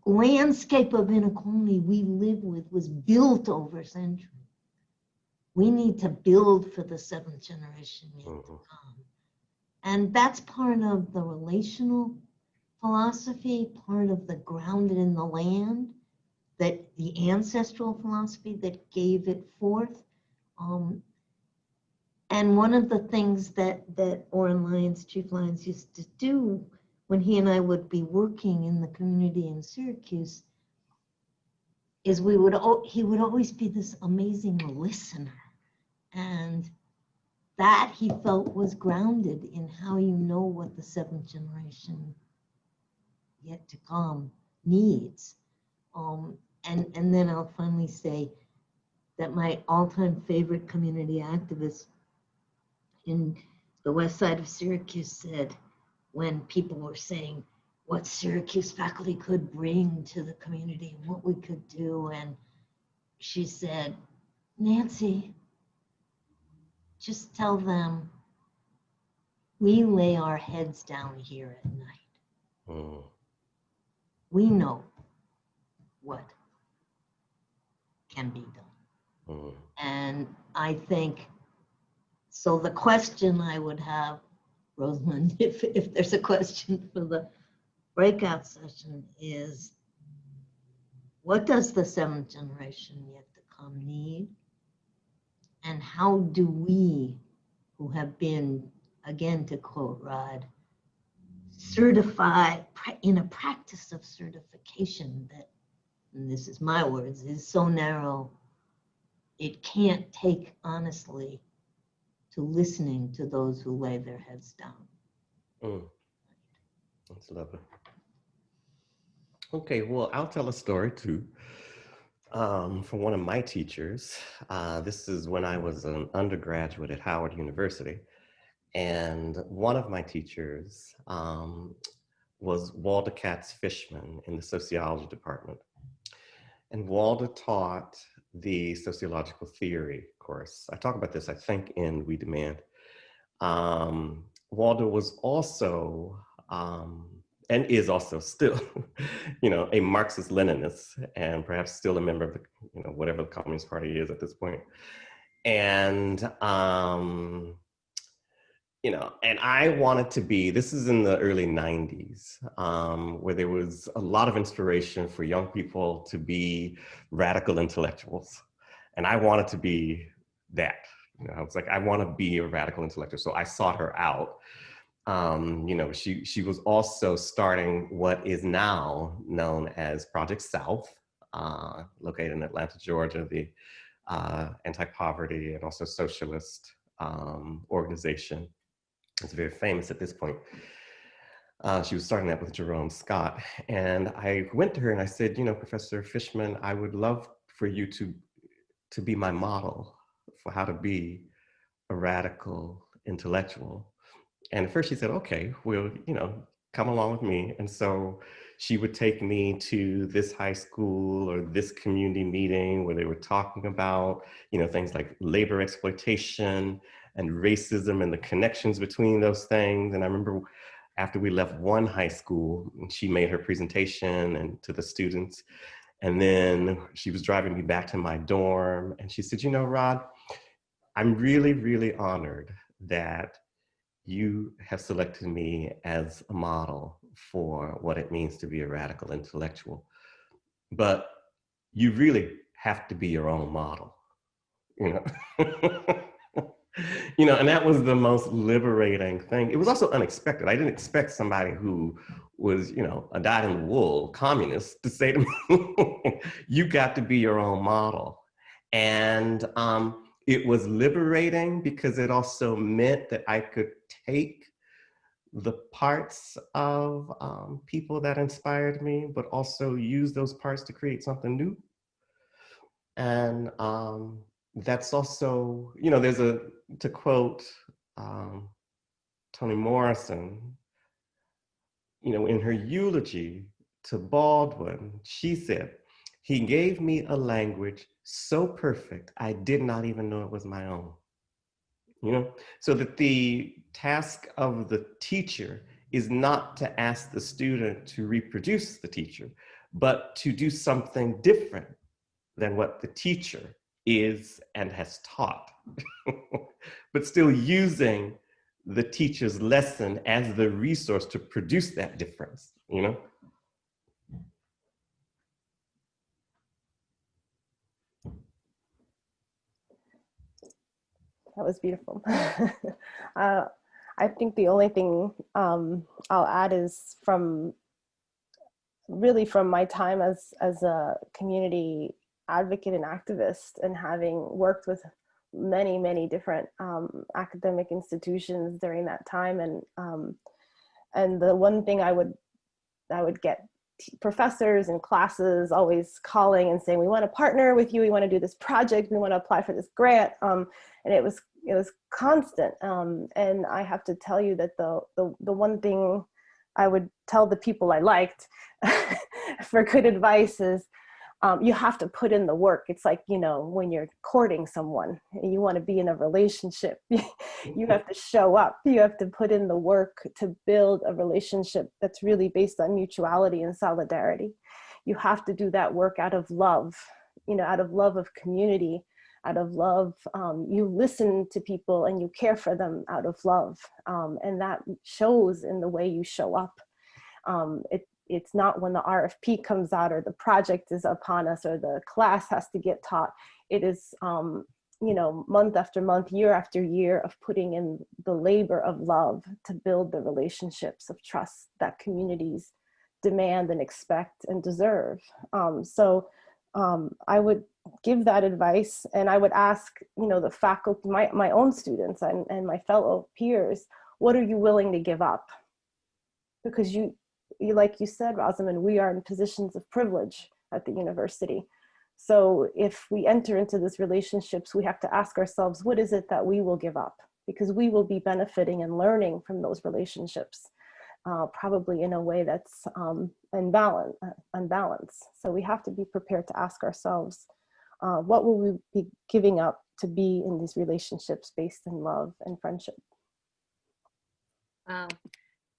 landscape of inequality we live with was built over centuries. We need to build for the seventh generation yet to come. And that's part of the relational philosophy, part of the grounded in the land, that the ancestral philosophy that gave it forth. And one of the things that Oren Lyons, Chief Lyons, used to do when he and I would be working in the community in Syracuse is he would always be this amazing listener. And that he felt was grounded in how you know what the seventh generation yet to come needs. And then I'll finally say that my all-time favorite community activist in the west side of Syracuse said, when people were saying what Syracuse faculty could bring to the community, what we could do, and she said, Nancy, just tell them we lay our heads down here at night. We know what can be done. And I think, so the question I would have, Rosamond, if there's a question for the breakout session, is what does the seventh generation yet to come need? And how do we, who have been, again to quote Rod, certify in a practice of certification that, and this is my words, is so narrow, it can't take honestly to listening to those who lay their heads down. That's lovely. Okay, well, I'll tell a story too from one of my teachers. This is when I was an undergraduate at Howard University. And one of my teachers was Walter Katz-Fishman in the sociology department. And Walter taught the sociological theory course. I talk about this, I think, in We Demand. Walter was also, and is also still, a Marxist-Leninist, and perhaps still a member of the, whatever the Communist Party is at this point. And, and I wanted to be, this is in the early 90s, where there was a lot of inspiration for young people to be radical intellectuals. And I wanted to be that. I was like, I want to be a radical intellectual. So I sought her out. She was also starting what is now known as Project South, located in Atlanta, Georgia, the anti-poverty and also socialist organization. It's very famous at this point. She was starting that with Jerome Scott. And I went to her and I said, Professor Fishman, I would love for you to be my model for how to be a radical intellectual. And at first she said, okay, well, come along with me. And so she would take me to this high school or this community meeting where they were talking about, things like labor exploitation and racism and the connections between those things. And I remember after we left one high school, she made her presentation and to the students. And then she was driving me back to my dorm. And she said, Rod, I'm really, really honored that you have selected me as a model for what it means to be a radical intellectual. But you really have to be your own model, you know? You know, and that was the most liberating thing. It was also unexpected. I didn't expect somebody who was, you know, a dyed-in-the-wool communist to say to me, you got to be your own model. And it was liberating because it also meant that I could take the parts of people that inspired me, but also use those parts to create something new. And that's also, you know, to quote Toni Morrison, you know, in her eulogy to Baldwin, she said, "He gave me a language so perfect, I did not even know it was my own." You know, so that the task of the teacher is not to ask the student to reproduce the teacher, but to do something different than what the teacher is and has taught, but still using the teacher's lesson as the resource to produce that difference, you know? That was beautiful. I think the only thing I'll add is really from my time as a community advocate and activist, and having worked with many different academic institutions during that time, and the one thing I would get professors and classes always calling and saying, we want to partner with you, we want to do this project, we want to apply for this grant, and it was constant, and I have to tell you that the one thing I would tell the people I liked for good advice is, you have to put in the work. It's like, you know, when you're courting someone and you want to be in a relationship, you have to show up. You have to put in the work to build a relationship that's really based on mutuality and solidarity. You have to do that work out of love, you know, out of love of community, out of love. You listen to people and you care for them out of love. And that shows in the way you show up. It's not when the RFP comes out or the project is upon us or the class has to get taught. It is, you know, month after month, year after year of putting in the labor of love to build the relationships of trust that communities demand and expect and deserve. So I would give that advice, and I would ask, you know, the faculty, my own students and my fellow peers, what are you willing to give up? Because you, like you said, Rosamond, we are in positions of privilege at the university. So if we enter into these relationships, we have to ask ourselves, what is it that we will give up? Because we will be benefiting and learning from those relationships, probably in a way that's unbalanced. So we have to be prepared to ask ourselves, what will we be giving up to be in these relationships based in love and friendship? Wow.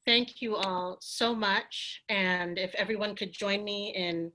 Thank you all so much. And if everyone could join me in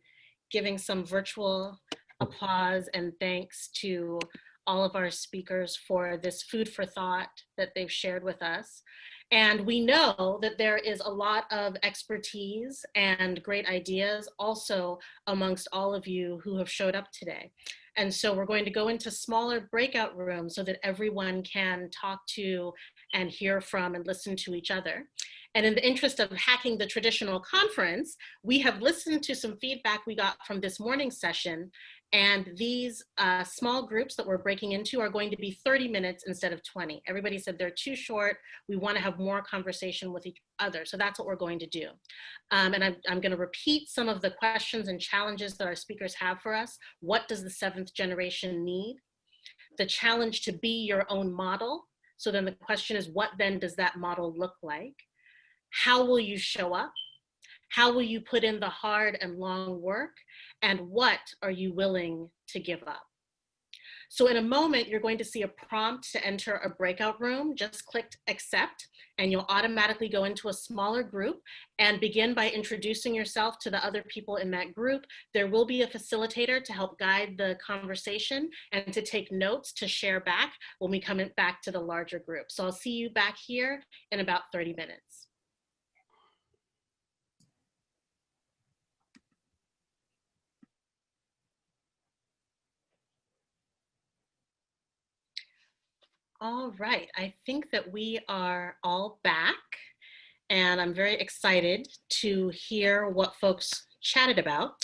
giving some virtual applause and thanks to all of our speakers for this food for thought that they've shared with us. And we know that there is a lot of expertise and great ideas also amongst all of you who have showed up today. And so we're going to go into smaller breakout rooms so that everyone can talk to and hear from and listen to each other. And in the interest of hacking the traditional conference, we have listened to some feedback we got from this morning's session. And these small groups that we're breaking into are going to be 30 minutes instead of 20. Everybody said they're too short. We want to have more conversation with each other. So that's what we're going to do. And I'm going to repeat some of the questions and challenges that our speakers have for us. What does the 7th generation need? The challenge to be your own model. So then the question is, what then does that model look like? How will you show up? How will you put in the hard and long work? And what are you willing to give up? So in a moment, you're going to see a prompt to enter a breakout room. Just click accept, and you'll automatically go into a smaller group and begin by introducing yourself to the other people in that group. There will be a facilitator to help guide the conversation and to take notes to share back when we come back to the larger group. So I'll see you back here in about 30 minutes. All right, I think that we are all back, and I'm very excited to hear what folks chatted about.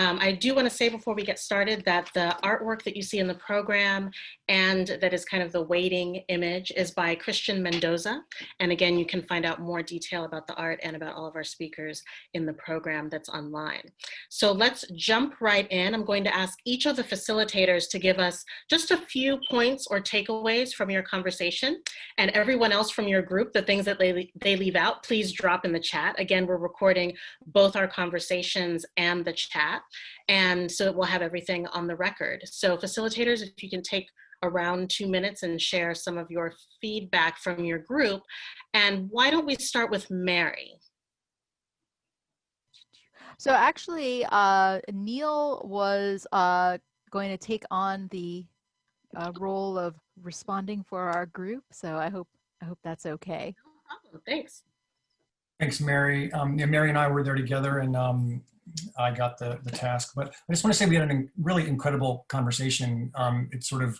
I do want to say before we get started that the artwork that you see in the program and that is kind of the waiting image is by Christian Mendoza. And again, you can find out more detail about the art and about all of our speakers in the program that's online. So let's jump right in. I'm going to ask each of the facilitators to give us just a few points or takeaways from your conversation. And everyone else from your group, the things that they leave out, please drop in the chat. Again, we're recording both our conversations and the chat. And so we'll have everything on the record. So facilitators, if you can take around 2 minutes and share some of your feedback from your group. And why don't we start with Mary? So actually, Neil was going to take on the role of responding for our group. So I hope that's okay. No problem. Thanks. Thanks, Mary. Yeah, Mary and I were there together, and I got the task. But I just want to say we had a really incredible conversation. It sort of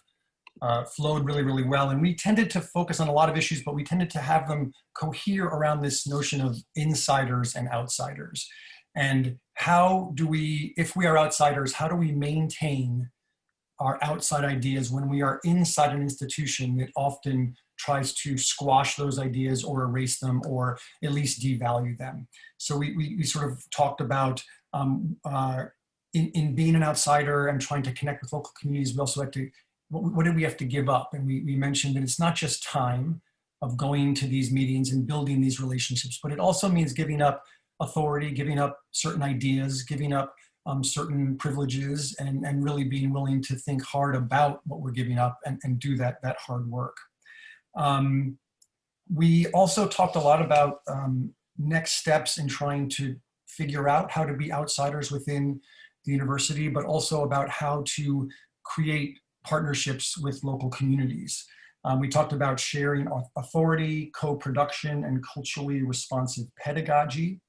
flowed really, really well. And we tended to focus on a lot of issues, but we tended to have them cohere around this notion of insiders and outsiders. And how do we, if we are outsiders, how do we maintain our outside ideas when we are inside an institution that often tries to squash those ideas or erase them or at least devalue them? So we sort of talked about in being an outsider and trying to connect with local communities, we also had to, what did we have to give up? And we mentioned that it's not just time of going to these meetings and building these relationships, but it also means giving up authority, giving up certain ideas, giving up certain privileges, and really being willing to think hard about what we're giving up and do that hard work. We also talked a lot about next steps in trying to figure out how to be outsiders within the university, but also about how to create partnerships with local communities. We talked about sharing authority, co-production, and culturally responsive pedagogy.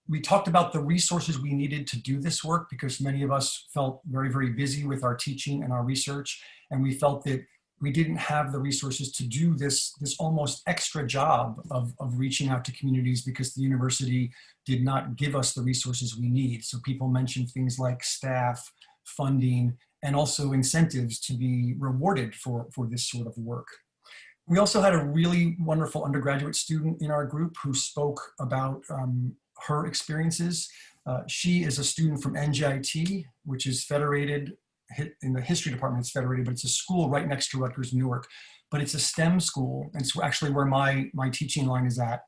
We talked about the resources we needed to do this work because many of us felt very, very busy with our teaching and our research, and we felt that we didn't have the resources to do this almost extra job of reaching out to communities because the university did not give us the resources we need. So people mentioned things like staff, funding, and also incentives to be rewarded for this sort of work. We also had a really wonderful undergraduate student in our group who spoke about her experiences. She is a student from NJIT, which is federated, in the history department it's federated, but it's a school right next to Rutgers Newark. But it's a STEM school, and it's actually where my teaching line is at.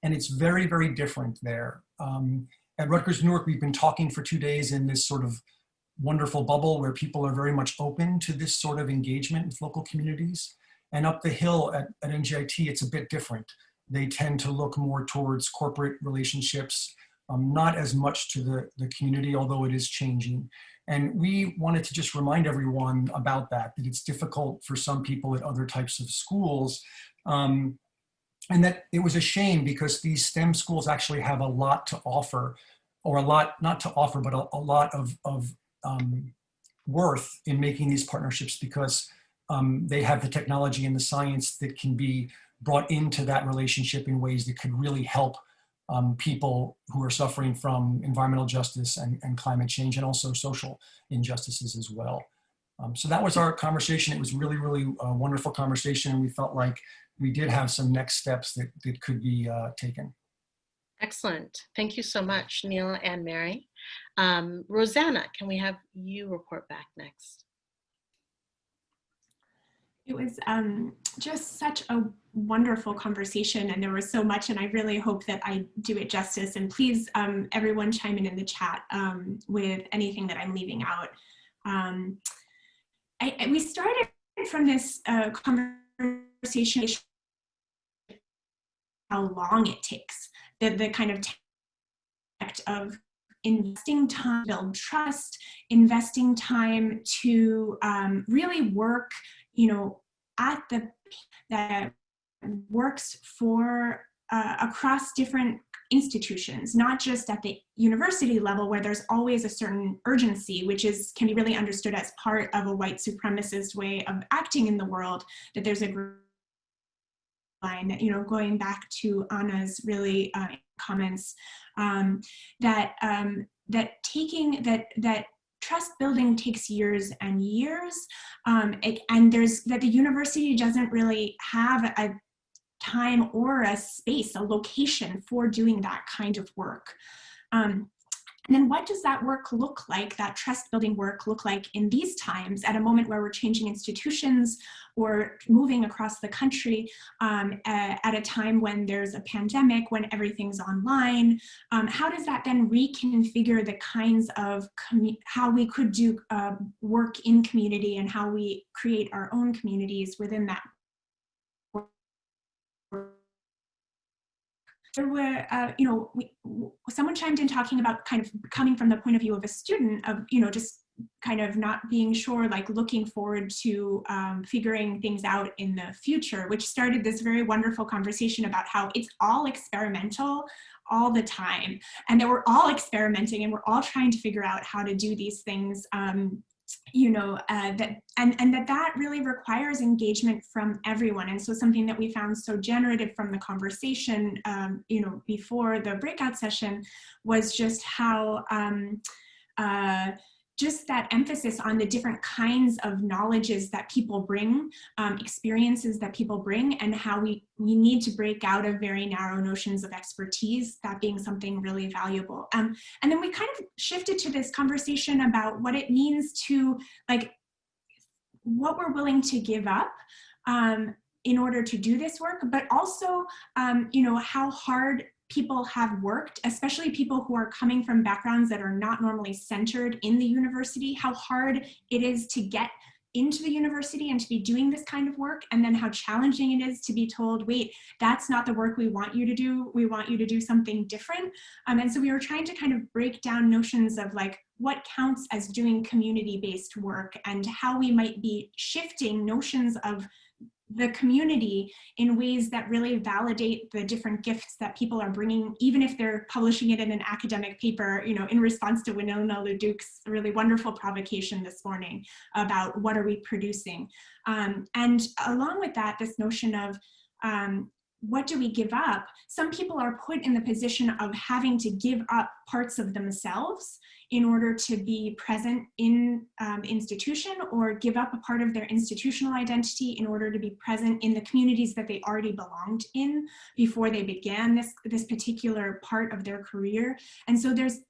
And it's very, very different there. At Rutgers Newark, we've been talking for 2 days in this sort of wonderful bubble where people are very much open to this sort of engagement with local communities. And up the hill at NJIT, it's a bit different. They tend to look more towards corporate relationships, not as much to the community, although it is changing. And we wanted to just remind everyone about that it's difficult for some people at other types of schools. And that it was a shame because these STEM schools actually have a lot to offer, or a lot, not to offer, but a lot of worth in making these partnerships because they have the technology and the science that can be brought into that relationship in ways that could really help people who are suffering from environmental justice and climate change, and also social injustices as well. So that was our conversation. It was really, really a wonderful conversation, and we felt like we did have some next steps that could be taken. Excellent. Thank you so much, Neil and Mary. Rosanna, can we have you report back next? It was just such a wonderful conversation, and there was so much, and I really hope that I do it justice. And please, everyone chime in the chat with anything that I'm leaving out. We started from this conversation how long it takes, the kind of of investing time to build trust, investing time to really work, at that works for across different institutions, not just at the university level where there's always a certain urgency, which can be really understood as part of a white supremacist way of acting in the world, that there's a line, going back to Anna's really comments, that trust building takes years and years, and that the university doesn't really have a time or a space, a location for doing that kind of work. And then what does that work look like, that trust building work look like in these times, at a moment where we're changing institutions or moving across the country, at a time when there's a pandemic, when everything's online? How does that then reconfigure the kinds of how we could do work in community, and how we create our own communities within that? There were, someone chimed in talking about kind of coming from the point of view of a student, of, just kind of not being sure, like looking forward to figuring things out in the future, which started this very wonderful conversation about how it's all experimental all the time, and that we're all experimenting and we're all trying to figure out how to do these things. That really requires engagement from everyone. And so something that we found so generative from the conversation, before the breakout session, was just how just that emphasis on the different kinds of knowledges that people bring, experiences that people bring, and how we need to break out of very narrow notions of expertise, that being something really valuable. And then we kind of shifted to this conversation about what it means to, like, what we're willing to give up in order to do this work, but also, how hard people have worked, especially people who are coming from backgrounds that are not normally centered in the university, how hard it is to get into the university and to be doing this kind of work, and then how challenging it is to be told, wait, that's not the work we want you to do, we want you to do something different. And so we were trying to kind of break down notions of, like, what counts as doing community-based work, and how we might be shifting notions of the community in ways that really validate the different gifts that people are bringing, even if they're publishing it in an academic paper, in response to Winona LeDuc's really wonderful provocation this morning about what are we producing. And along with that, this notion of what do we give up? Some people are put in the position of having to give up parts of themselves in order to be present in institution, or give up a part of their institutional identity in order to be present in the communities that they already belonged in before they began this particular part of their career. And so there's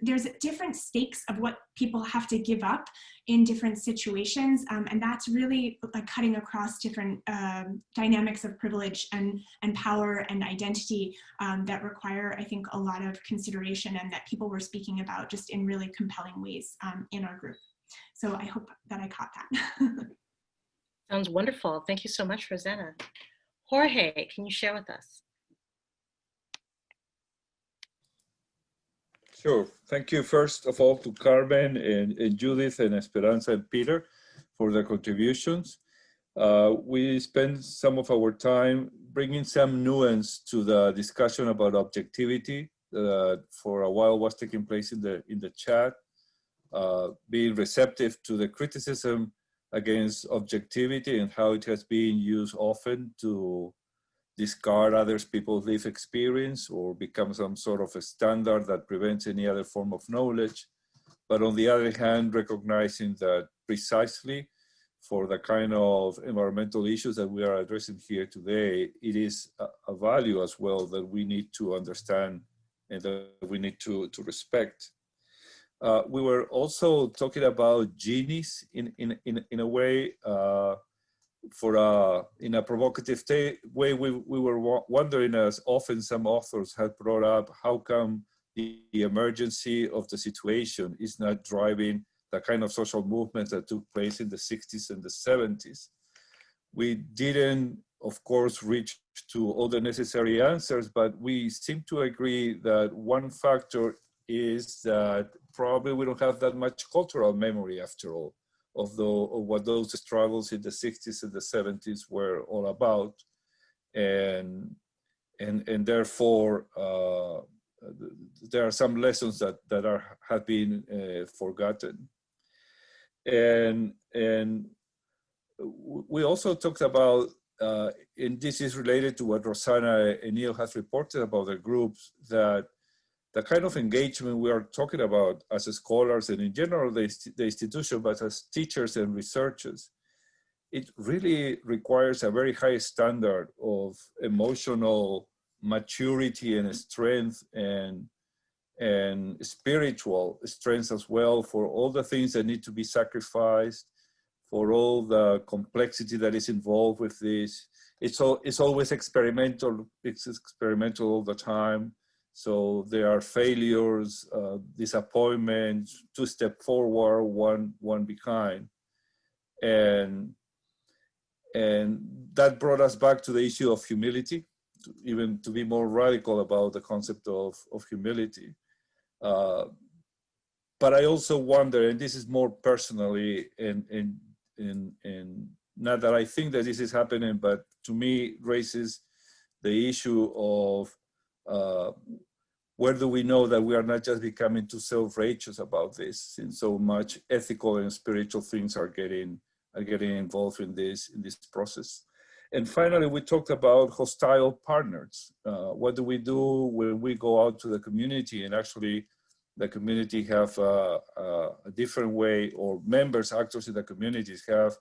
different stakes of what people have to give up in different situations, and that's really, like, cutting across different dynamics of privilege and power and identity that require, I think, a lot of consideration, and that people were speaking about just in really compelling ways in our group. So I hope that I caught that. Sounds wonderful. Thank you so much, Rosanna. Jorge, can you share with us? Sure. Thank you, first of all, to Carmen and Judith and Esperanza and Peter for their contributions. We spent some of our time bringing some nuance to the discussion about objectivity that for a while was taking place in the chat, being receptive to the criticism against objectivity and how it has been used often to discard other people's lived experience or become some sort of a standard that prevents any other form of knowledge. But on the other hand, recognizing that precisely for the kind of environmental issues that we are addressing here today, it is a value as well that we need to understand and that we need to respect. We were also talking about genies in a way, in a provocative way. We were wondering, as often some authors have brought up, how come the emergency of the situation is not driving the kind of social movements that took place in the 60s and the 70s. We didn't, of course, reach to all the necessary answers, but we seem to agree that one factor is that probably we don't have that much cultural memory after all of what those struggles in the 60s and the 70s were all about. And therefore, there are some lessons that have been forgotten. And we also talked about, and this is related to what Rosanna and Neil has reported about the groups, that the kind of engagement we are talking about as scholars and in general the institution, but as teachers and researchers, it really requires a very high standard of emotional maturity and strength and spiritual strength as well, for all the things that need to be sacrificed, for all the complexity that is involved with this. It's always experimental. It's experimental all the time. So there are failures, disappointments, 2 steps forward, one behind. And that brought us back to the issue of humility, even to be more radical about the concept of humility. But I also wonder, and this is more personally, and not that I think that this is happening, but to me raises the issue of where do we know that we are not just becoming too self-righteous about this, since so much ethical and spiritual things are getting involved in this process. And finally, we talked about hostile partners. What do we do when we go out to the community and actually the community have a different way, or members, actors in the communities have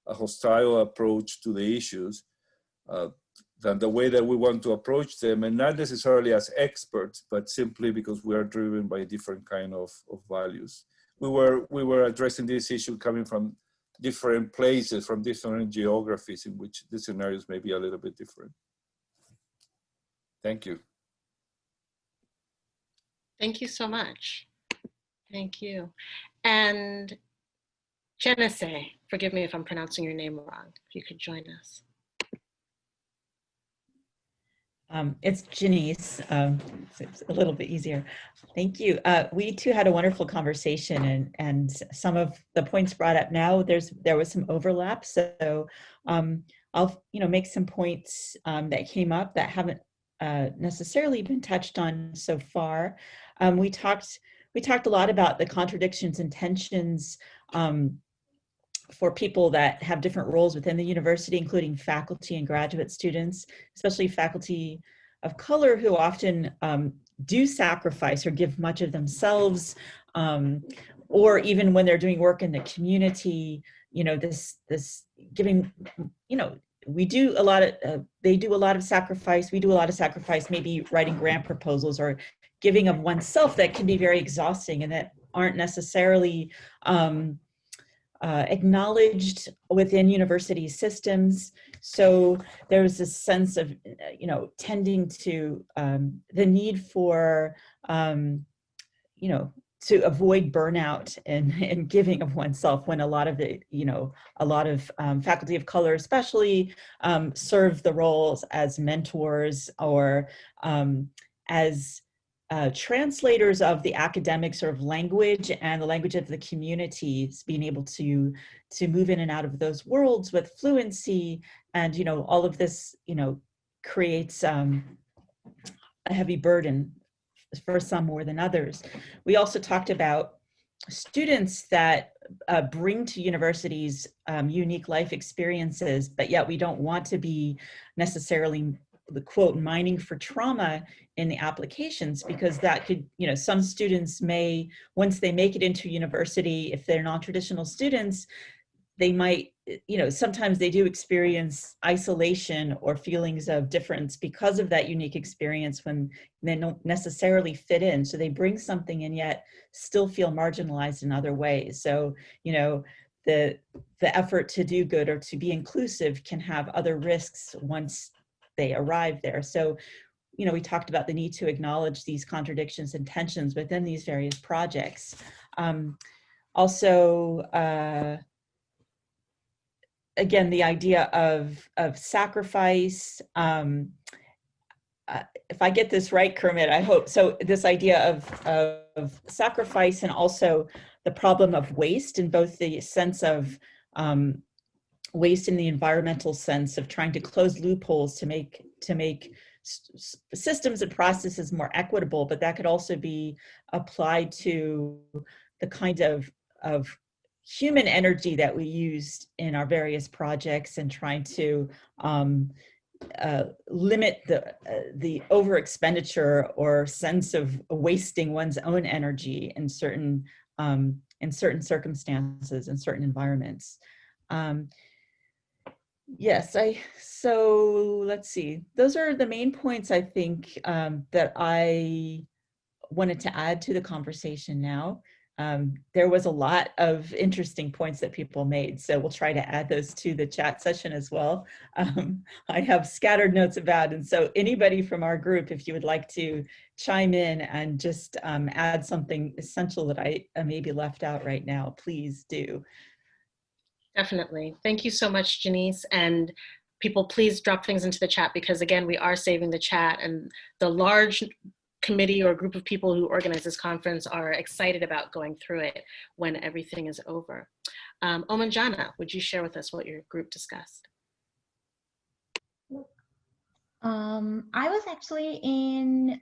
a hostile approach to the issues than the way that we want to approach them, and not necessarily as experts, but simply because we are driven by different kind of values. We were addressing this issue coming from different places, from different geographies in which the scenarios may be a little bit different. Thank you. Thank you so much. Thank you. And Janice, forgive me if I'm pronouncing your name wrong, if you could join us. It's Janice, it's a little bit easier. Thank you. We too had a wonderful conversation, and some of the points brought up now, there was some overlap. So I'll make some points that came up that haven't necessarily been touched on so far. We talked a lot about the contradictions and tensions for people that have different roles within the university, including faculty and graduate students, especially faculty of color who often do sacrifice or give much of themselves, or even when they're doing work in the community, this giving, we do a lot of, they do a lot of sacrifice, we do a lot of sacrifice, maybe writing grant proposals or giving of oneself that can be very exhausting and that aren't necessarily acknowledged within university systems. So there's a sense of, tending to the need for, to avoid burnout and giving of oneself, when a lot of the, faculty of color especially serve the roles as mentors or as translators of the academic sort of language and the language of the communities, being able to move in and out of those worlds with fluency. And, all of this, creates a heavy burden for some more than others. We also talked about students that bring to universities unique life experiences, but yet we don't want to be necessarily, the quote, mining for trauma in the applications, because that could, some students may, once they make it into university, if they're non-traditional students, they might, sometimes they do experience isolation or feelings of difference because of that unique experience when they don't necessarily fit in. So they bring something and yet still feel marginalized in other ways. So, the effort to do good or to be inclusive can have other risks once they arrive there. So, we talked about the need to acknowledge these contradictions and tensions within these various projects. Again, the idea of sacrifice. If I get this right, Kermit, I hope. So this idea of sacrifice, and also the problem of waste, in both the sense of waste in the environmental sense of trying to close loopholes to make systems and processes more equitable, but that could also be applied to the kind of human energy that we used in our various projects and trying to limit the over expenditure or sense of wasting one's own energy in certain circumstances and certain environments. Yes, so let's see. Those are the main points I think that I wanted to add to the conversation now. There was a lot of interesting points that people made, so we'll try to add those to the chat session as well. I have scattered notes about, and so anybody from our group, if you would like to chime in and just add something essential that I maybe left out right now, please do. Definitely. Thank you so much, Janice. And people, please drop things into the chat because, again, we are saving the chat, and the large committee or group of people who organize this conference are excited about going through it when everything is over. Omanjana, would you share with us what your group discussed? I was actually in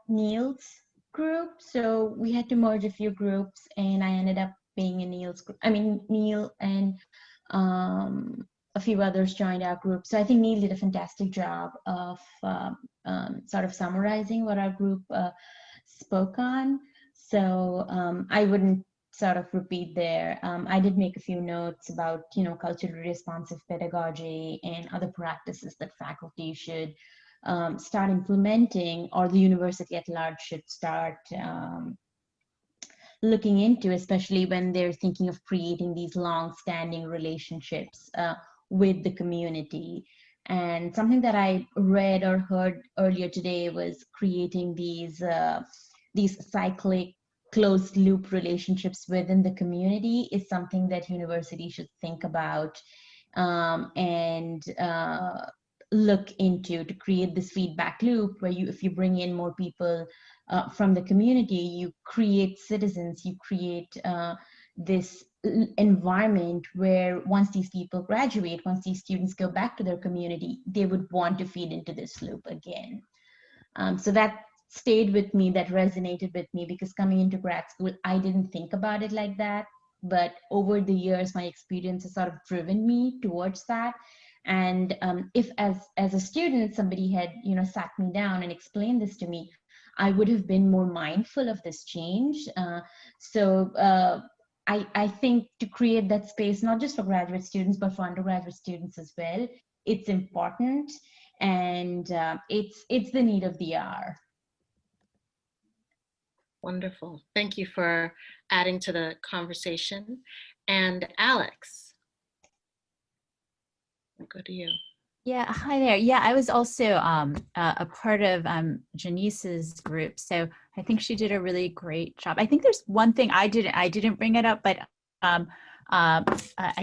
Neil's group, so we had to merge a few groups, and I ended up being in Neil's group. I mean, Neil and a few others joined our group. So I think Neil did a fantastic job of sort of summarizing what our group spoke on. So I wouldn't sort of repeat there. I did make a few notes about, culturally responsive pedagogy and other practices that faculty should start implementing, or the university at large should start looking into, especially when they're thinking of creating these long-standing relationships with the community. And something that I read or heard earlier today was creating these cyclic closed loop relationships within the community is something that universities should think about and look into, to create this feedback loop where if you bring in more people from the community, you create citizens, you create this environment where once these people graduate, once these students go back to their community, they would want to feed into this loop again. So that stayed with me, that resonated with me, because coming into grad school, I didn't think about it like that. But over the years, my experience has sort of driven me towards that. And if as a student, somebody had, sat me down and explained this to me, I would have been more mindful of this change. I think to create that space, not just for graduate students, but for undergraduate students as well, it's important, and it's the need of the hour. Wonderful. Thank you for adding to the conversation. And Alex, I'll go to you. Yeah, hi there. Yeah, I was also a part of Janice's group, so I think she did a really great job. I think there's one thing I didn't bring it up, but I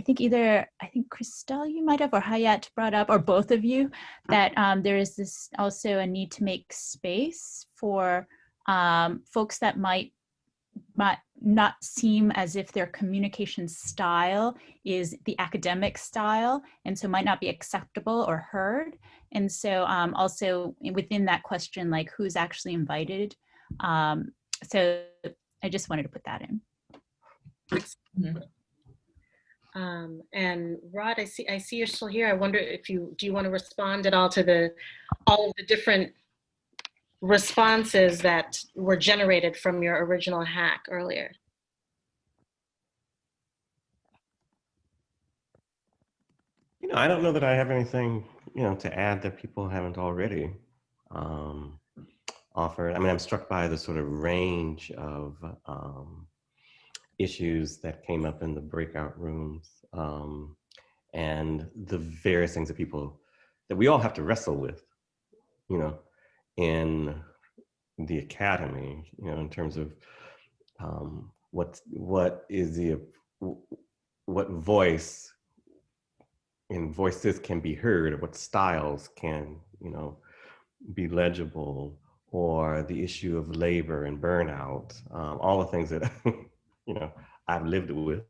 think Christelle, you might have, or Hayat brought up, or both of you, that there is this also a need to make space for folks that might not seem as if their communication style is the academic style, and so might not be acceptable or heard. And so also within that question, like who's actually invited. So I just wanted to put that in. And Rod, I see you're still here. I wonder if do you want to respond at all to all of the different responses that were generated from your original hack earlier? I don't know that I have anything, to add that people haven't already offered. I mean, I'm struck by the sort of range of issues that came up in the breakout rooms and the various things that we all have to wrestle with, in the academy, in terms of what voice and voices can be heard, or what styles can, be legible, or the issue of labor and burnout, all the things that, I've lived with,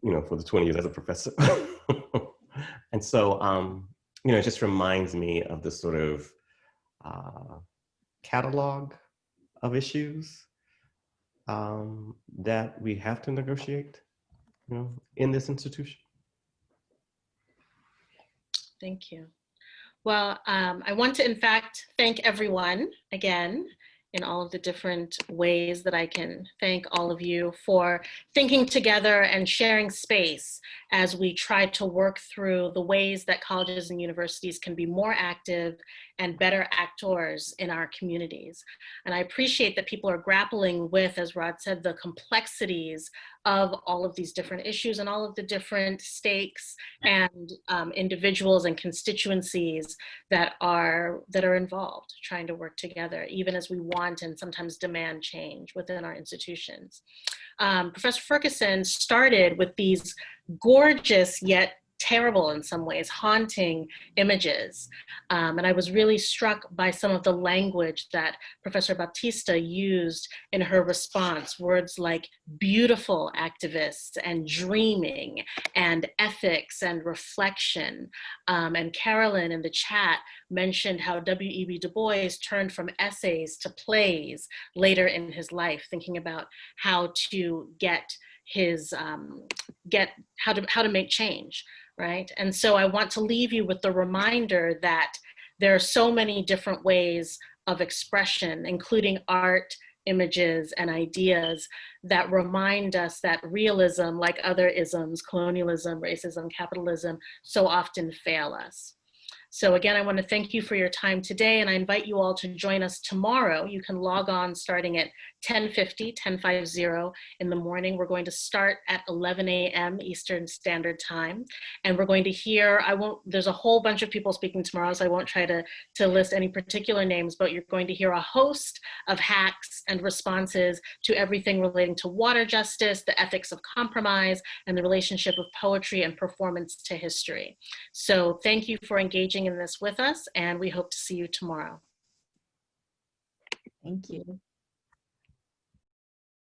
for the 20 years as a professor. And so it just reminds me of the sort of catalog of issues that we have to negotiate, in this institution. Thank you. Well, I want to, in fact, thank everyone again in all of the different ways that I can thank all of you for thinking together and sharing space as we try to work through the ways that colleges and universities can be more active and better actors in our communities. And I appreciate that people are grappling with, as Rod said, the complexities of all of these different issues and all of the different stakes and individuals and constituencies that are involved, trying to work together, even as we want and sometimes demand change within our institutions. Professor Ferguson started with these gorgeous yet terrible, in some ways, haunting images. And I was really struck by some of the language that Professor Baptista used in her response, words like beautiful activists and dreaming and ethics and reflection. And Carolyn in the chat mentioned how W.E.B. Du Bois turned from essays to plays later in his life, thinking about how to get his, how to make change. Right? And so I want to leave you with the reminder that there are so many different ways of expression, including art, images, and ideas that remind us that realism, like other isms, colonialism, racism, capitalism, so often fail us. So again, I want to thank you for your time today, and I invite you all to join us tomorrow. You can log on starting at 10:50 in the morning. We're going to start at 11 a.m. Eastern Standard Time, and we're going to hear, there's a whole bunch of people speaking tomorrow, so I won't try to list any particular names, but you're going to hear a host of hacks and responses to everything relating to water justice, the ethics of compromise, and the relationship of poetry and performance to history. So thank you for engaging in this with us, and we hope to see you tomorrow. Thank you.